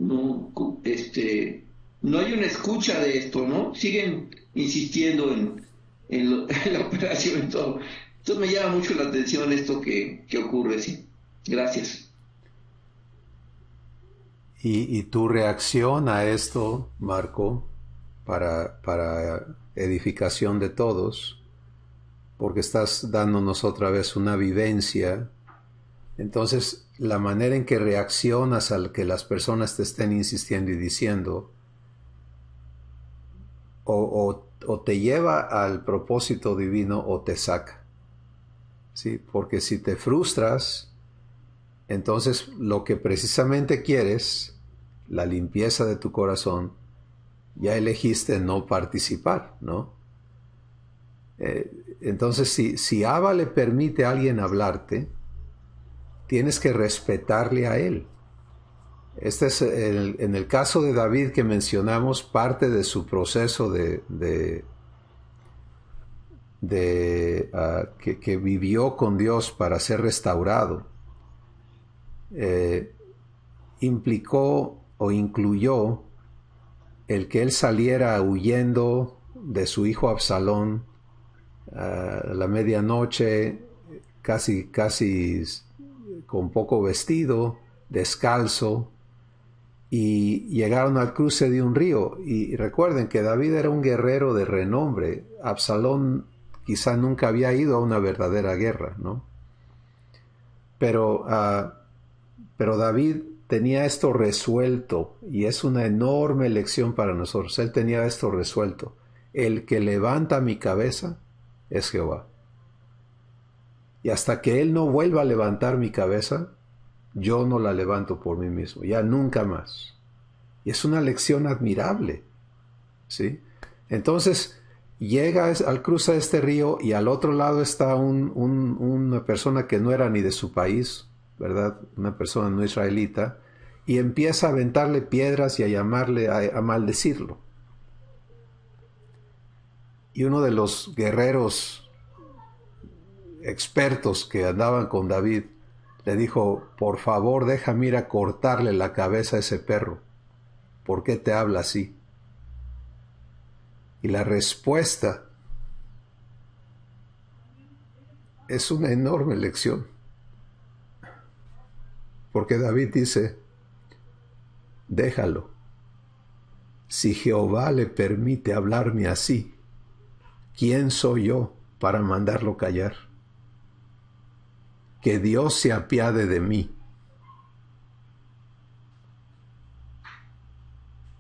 hay una escucha de esto, ¿no? Siguen insistiendo en la operación y todo. Entonces me llama mucho la atención esto que ocurre, sí. Gracias. Y tu reacción a esto, Marco, para edificación de todos, porque estás dándonos otra vez una vivencia. Entonces, la manera en que reaccionas al que las personas te estén insistiendo y diciendo, o te lleva al propósito divino o te saca. ¿Sí? Porque si te frustras, entonces lo que precisamente quieres, la limpieza de tu corazón, ya elegiste no participar, ¿no? Entonces, si Abba le permite a alguien hablarte, tienes que respetarle a él. Este es en el caso de David que mencionamos, parte de su proceso que vivió con Dios para ser restaurado, implicó o incluyó el que él saliera huyendo de su hijo Absalón a la medianoche, casi con poco vestido, descalzo, y llegaron al cruce de un río. Y recuerden que David era un guerrero de renombre. Absalón quizá nunca había ido a una verdadera guerra, ¿no? Pero David tenía esto resuelto, y es una enorme lección para nosotros. Él tenía esto resuelto. El que levanta mi cabeza es Jehová. Y hasta que Él no vuelva a levantar mi cabeza, yo no la levanto por mí mismo, ya nunca más. Y es una lección admirable, ¿sí? Entonces, llega al cruzar este río y al otro lado está una persona que no era ni de su país, ¿verdad? Una persona no israelita, y empieza a aventarle piedras y a llamarle, a maldecirlo. Y uno de los guerreros expertos que andaban con David le dijo: por favor, déjame ir a cortarle la cabeza a ese perro. ¿Por qué te habla así? Y la respuesta es una enorme lección. Porque David dice: déjalo. Si Jehová le permite hablarme así, ¿quién soy yo para mandarlo callar? Que Dios se apiade de mí.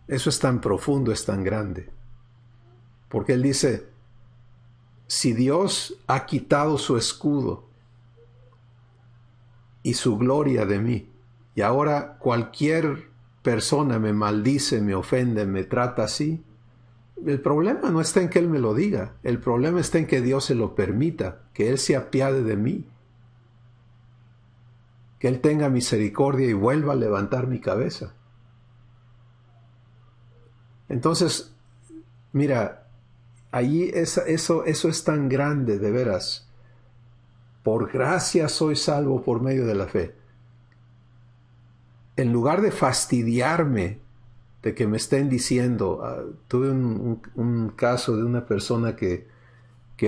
Eso es tan profundo, es tan grande. Porque él dice: si Dios ha quitado su escudo y su gloria de mí, y ahora cualquier persona me maldice, me ofende, me trata así, el problema no está en que Él me lo diga, el problema está en que Dios se lo permita, que Él se apiade de mí, que Él tenga misericordia y vuelva a levantar mi cabeza. Entonces, mira, allí eso es tan grande, de veras. Por gracia soy salvo por medio de la fe. En lugar de fastidiarme de que me estén diciendo, tuve un caso de una persona que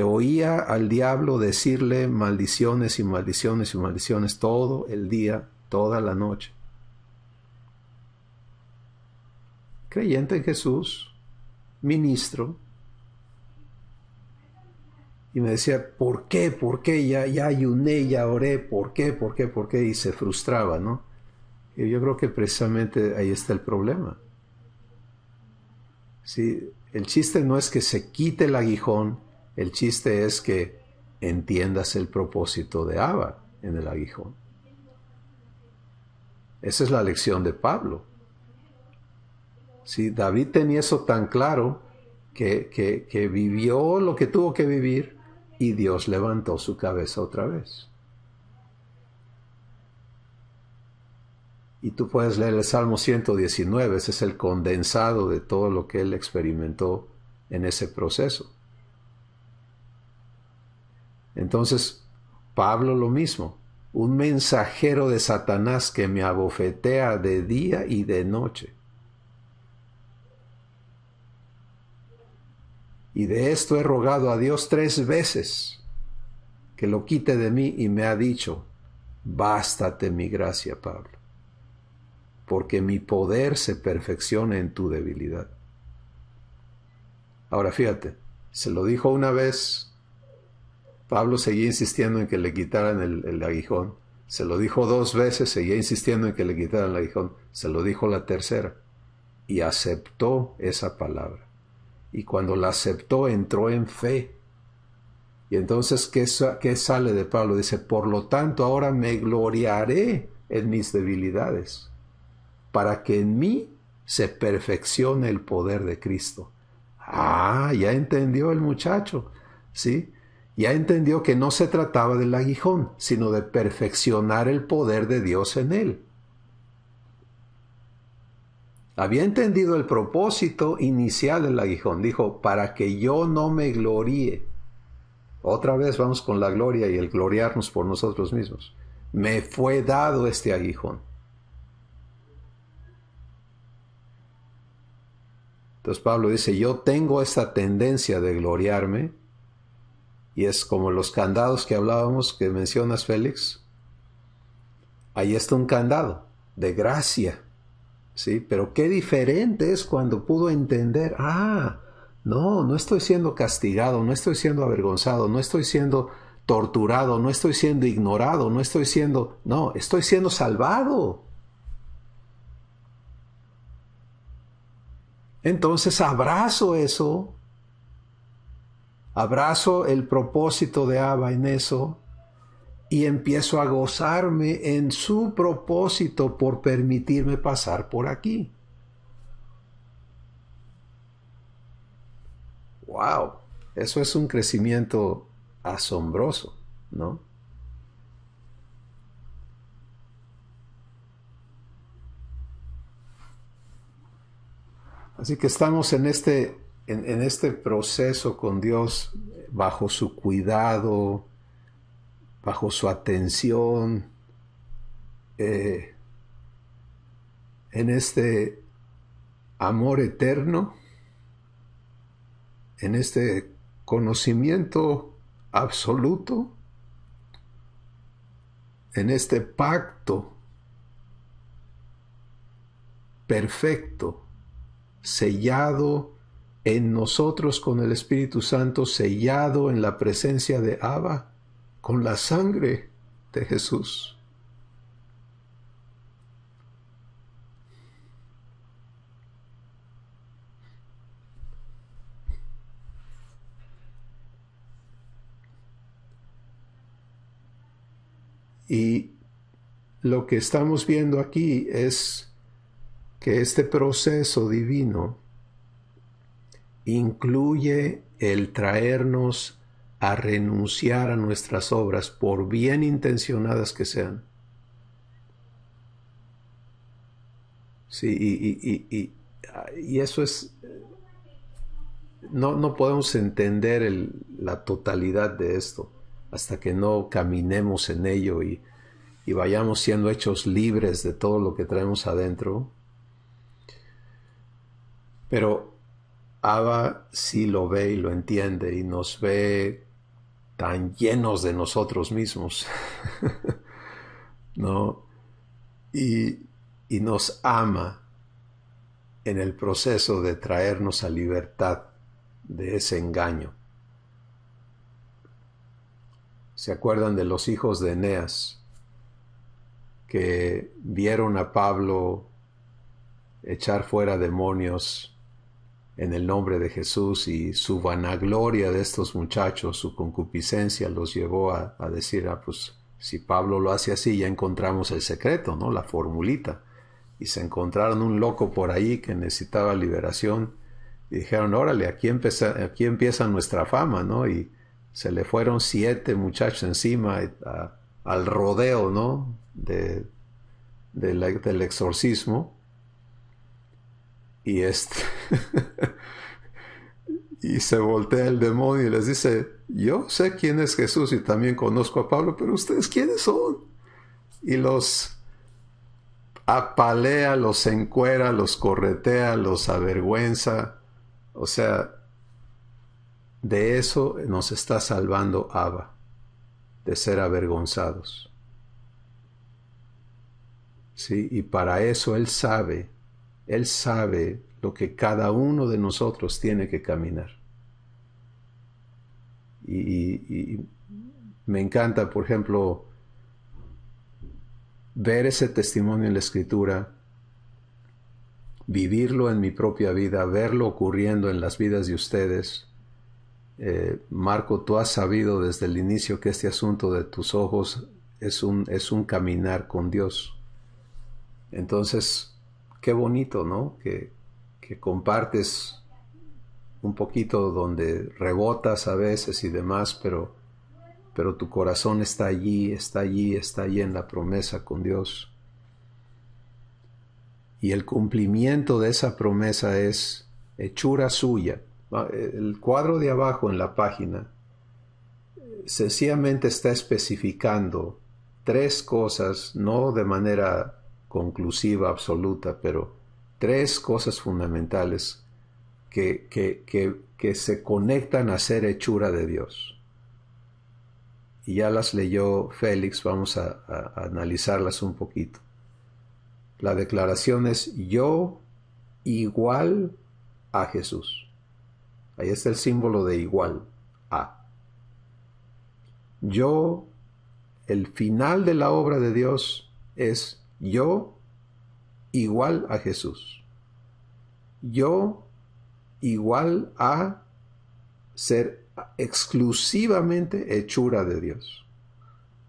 oía al diablo decirle maldiciones y maldiciones y maldiciones todo el día, toda la noche. Creyente en Jesús, ministro, y me decía: ¿por qué? ¿Por qué? Ya ayuné, ya oré, ¿por qué? ¿Por qué? ¿Por qué? Y se frustraba, ¿no? Y yo creo que precisamente ahí está el problema. ¿Sí? El chiste no es que se quite el aguijón, el chiste es que entiendas el propósito de Abba en el aguijón. Esa es la lección de Pablo. ¿Sí? David tenía eso tan claro que vivió lo que tuvo que vivir y Dios levantó su cabeza otra vez. Y tú puedes leer el Salmo 119, ese es el condensado de todo lo que él experimentó en ese proceso. Entonces, Pablo lo mismo, un mensajero de Satanás que me abofetea de día y de noche. Y de esto he rogado a Dios 3 veces, que lo quite de mí, y me ha dicho, bástate mi gracia, Pablo, porque mi poder se perfecciona en tu debilidad. Ahora fíjate, se lo dijo una vez, Pablo seguía insistiendo en que le quitaran el aguijón. Se lo dijo 2 veces, seguía insistiendo en que le quitaran el aguijón. Se lo dijo la tercera y aceptó esa palabra. Y cuando la aceptó, entró en fe. Y entonces, ¿qué sale de Pablo? Dice, por lo tanto, ahora me gloriaré en mis debilidades, para que en mí se perfeccione el poder de Cristo. Ah, ya entendió el muchacho, ¿sí? Ya entendió que no se trataba del aguijón, sino de perfeccionar el poder de Dios en él. Había entendido el propósito inicial del aguijón. Dijo, para que yo no me gloríe. Otra vez vamos con la gloria y el gloriarnos por nosotros mismos. Me fue dado este aguijón. Entonces Pablo dice, yo tengo esta tendencia de gloriarme, y es como los candados que hablábamos, que mencionas, Félix. Ahí está un candado de gracia, ¿sí? Pero qué diferente es cuando pudo entender, no estoy siendo castigado, no estoy siendo avergonzado, no estoy siendo torturado, no estoy siendo ignorado, estoy siendo salvado. Entonces abrazo eso, abrazo el propósito de Abba en eso y empiezo a gozarme en su propósito por permitirme pasar por aquí. ¡Wow! Eso es un crecimiento asombroso, ¿no? Así que estamos en este proceso con Dios, bajo su cuidado, bajo su atención, en este amor eterno, en este conocimiento absoluto, en este pacto perfecto, sellado en nosotros con el Espíritu Santo, sellado en la presencia de Abba, con la sangre de Jesús. Y lo que estamos viendo aquí es que este proceso divino incluye el traernos a renunciar a nuestras obras, por bien intencionadas que sean. Sí, y eso es... No podemos entender la totalidad de esto hasta que no caminemos en ello y vayamos siendo hechos libres de todo lo que traemos adentro. Pero Abba sí lo ve y lo entiende y nos ve tan llenos de nosotros mismos, ¿no? Y nos ama en el proceso de traernos a libertad de ese engaño. ¿Se acuerdan de los hijos de Eneas? que vieron a Pablo echar fuera demonios en el nombre de Jesús, y su vanagloria de estos muchachos, su concupiscencia, los llevó a decir, pues si Pablo lo hace así, ya encontramos el secreto, ¿no? La formulita. Y se encontraron un loco por ahí que necesitaba liberación, y dijeron, órale, aquí empieza nuestra fama, ¿no? Y se le fueron 7 muchachos encima al rodeo, ¿no? Del exorcismo. Y y se voltea el demonio y les dice, yo sé quién es Jesús y también conozco a Pablo, pero ustedes quiénes son. Y los apalea, los encuera, los corretea, los avergüenza. O sea, de eso nos está salvando Abba, de ser avergonzados. ¿Sí? Y para eso Él sabe lo que cada uno de nosotros tiene que caminar. Y me encanta, por ejemplo, ver ese testimonio en la Escritura, vivirlo en mi propia vida, verlo ocurriendo en las vidas de ustedes. Marco, tú has sabido desde el inicio que este asunto de tus ojos es un caminar con Dios. Entonces, qué bonito, ¿no? Que compartes un poquito donde rebotas a veces y demás, pero tu corazón está allí en la promesa con Dios. Y el cumplimiento de esa promesa es hechura suya. El cuadro de abajo en la página sencillamente está especificando 3 cosas, no de manera conclusiva, absoluta, pero 3 cosas fundamentales que se conectan a ser hechura de Dios. Y ya las leyó Félix, vamos a analizarlas un poquito. La declaración es yo igual a Jesús. Ahí está el símbolo de igual a. Yo, el final de la obra de Dios es yo igual a Jesús. Yo igual a ser exclusivamente hechura de Dios.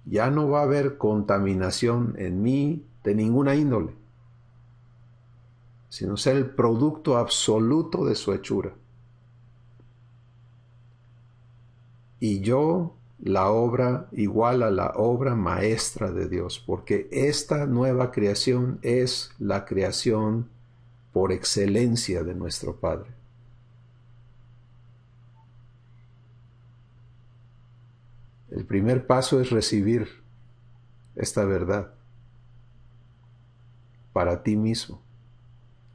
Ya no va a haber contaminación en mí de ninguna índole, sino ser el producto absoluto de su hechura. Y yo, la obra igual a la obra maestra de Dios, porque esta nueva creación es la creación por excelencia de nuestro Padre. El primer paso es recibir esta verdad para ti mismo.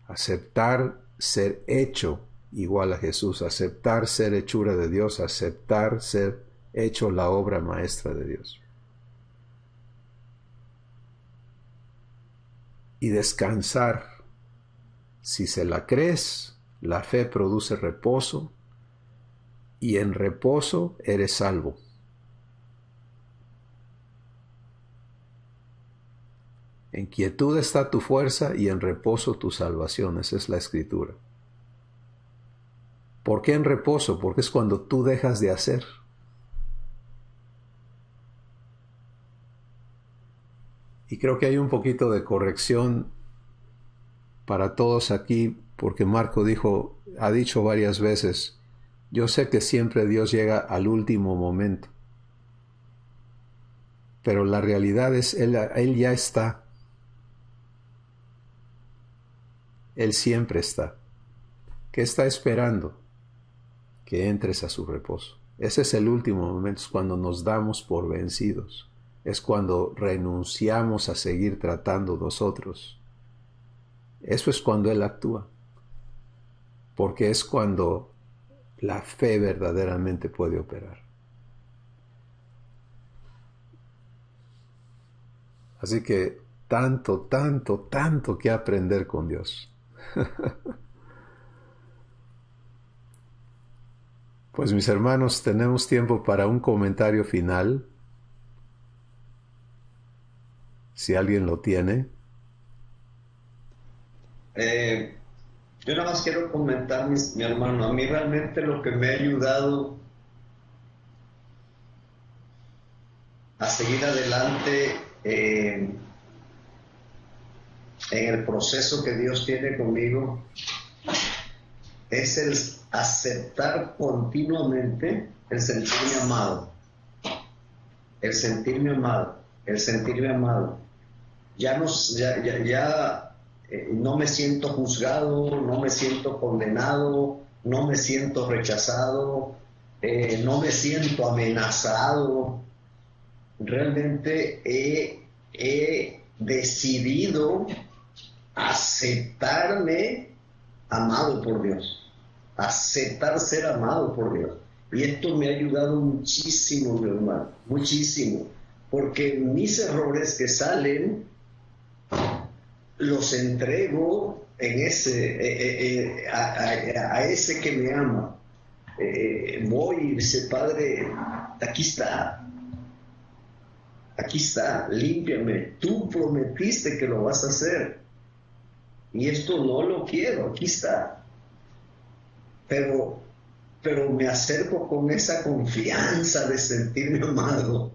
Aceptar ser hecho igual a Jesús, aceptar ser hechura de Dios, aceptar ser hecho la obra maestra de Dios. Y descansar. Si se la crees, la fe produce reposo, y en reposo eres salvo. En quietud está tu fuerza y en reposo tu salvación. Esa es la Escritura. ¿Por qué en reposo? Porque es cuando tú dejas de hacer. Y creo que hay un poquito de corrección para todos aquí, porque Marco ha dicho varias veces, yo sé que siempre Dios llega al último momento, pero la realidad es, Él ya está. Él siempre está. ¿Qué está esperando? Que entres a su reposo. Ese es el último momento, es cuando nos damos por vencidos. Es cuando renunciamos a seguir tratando nosotros. Eso es cuando Él actúa. Porque es cuando la fe verdaderamente puede operar. Así que tanto que aprender con Dios. Pues mis hermanos, tenemos tiempo para un comentario final. si alguien lo tiene. Yo nada más quiero comentar, mi hermano, a mí realmente lo que me ha ayudado a seguir adelante en el proceso que Dios tiene conmigo es el aceptar continuamente el sentirme amado, el sentirme amado, el sentirme amado. Ya no me siento juzgado, no me siento condenado, no me siento rechazado, no me siento amenazado. Realmente he decidido aceptarme amado por Dios, aceptar ser amado por Dios. Y esto me ha ayudado muchísimo, mi hermano, muchísimo, porque mis errores que salen los entrego en a ese que me ama. Voy y dice, Padre, aquí está, límpiame, tú prometiste que lo vas a hacer, y esto no lo quiero, aquí está. Pero me acerco con esa confianza de sentirme amado.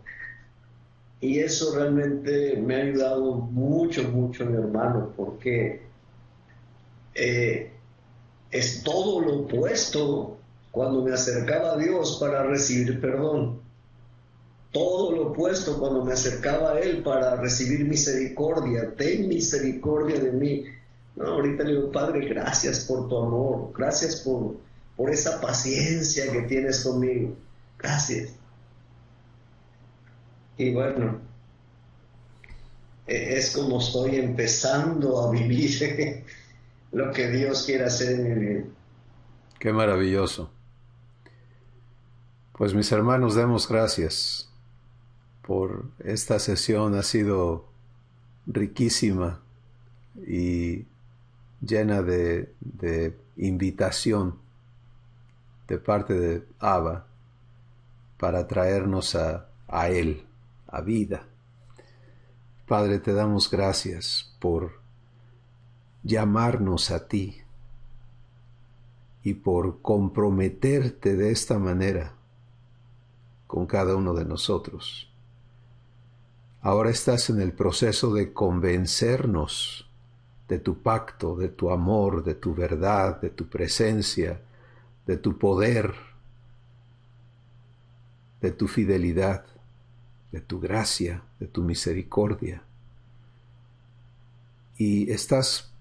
Y eso realmente me ha ayudado mucho, mucho, mi hermano, porque es todo lo opuesto cuando me acercaba a Dios para recibir perdón. Todo lo opuesto cuando me acercaba a Él para recibir misericordia. Ten misericordia de mí. No, ahorita le digo, Padre, gracias por tu amor. Gracias por esa paciencia que tienes conmigo. Gracias. Y bueno, es como estoy empezando a vivir lo que Dios quiere hacer en mi vida. Qué maravilloso. Pues mis hermanos, demos gracias por esta sesión. Ha sido riquísima y llena de invitación de parte de Abba para traernos a Él, a vida. Padre, te damos gracias por llamarnos a ti y por comprometerte de esta manera con cada uno de nosotros. Ahora estás en el proceso de convencernos de tu pacto, de tu amor, de tu verdad, de tu presencia, de tu poder, de tu fidelidad, de tu gracia, de tu misericordia. Y estás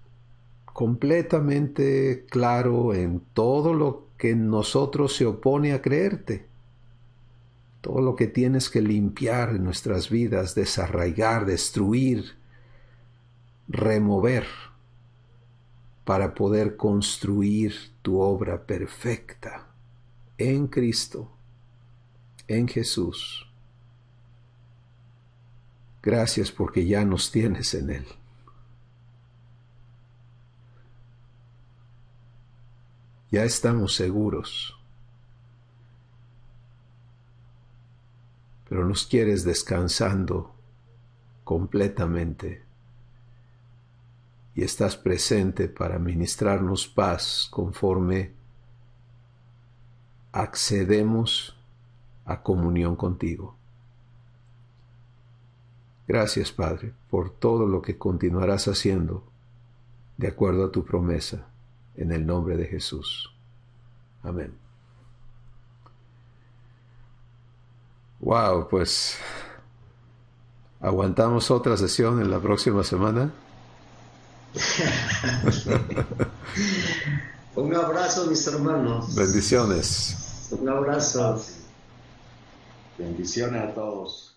completamente claro en todo lo que en nosotros se opone a creerte, todo lo que tienes que limpiar en nuestras vidas, desarraigar, destruir, remover, para poder construir tu obra perfecta en Cristo, en Jesús. Gracias porque ya nos tienes en Él. Ya estamos seguros, pero nos quieres descansando completamente y estás presente para ministrarnos paz conforme accedemos a comunión contigo. Gracias, Padre, por todo lo que continuarás haciendo de acuerdo a tu promesa, en el nombre de Jesús. Amén. Wow, pues aguantamos otra sesión en la próxima semana. Un abrazo, mis hermanos. Bendiciones. Un abrazo. Bendiciones a todos.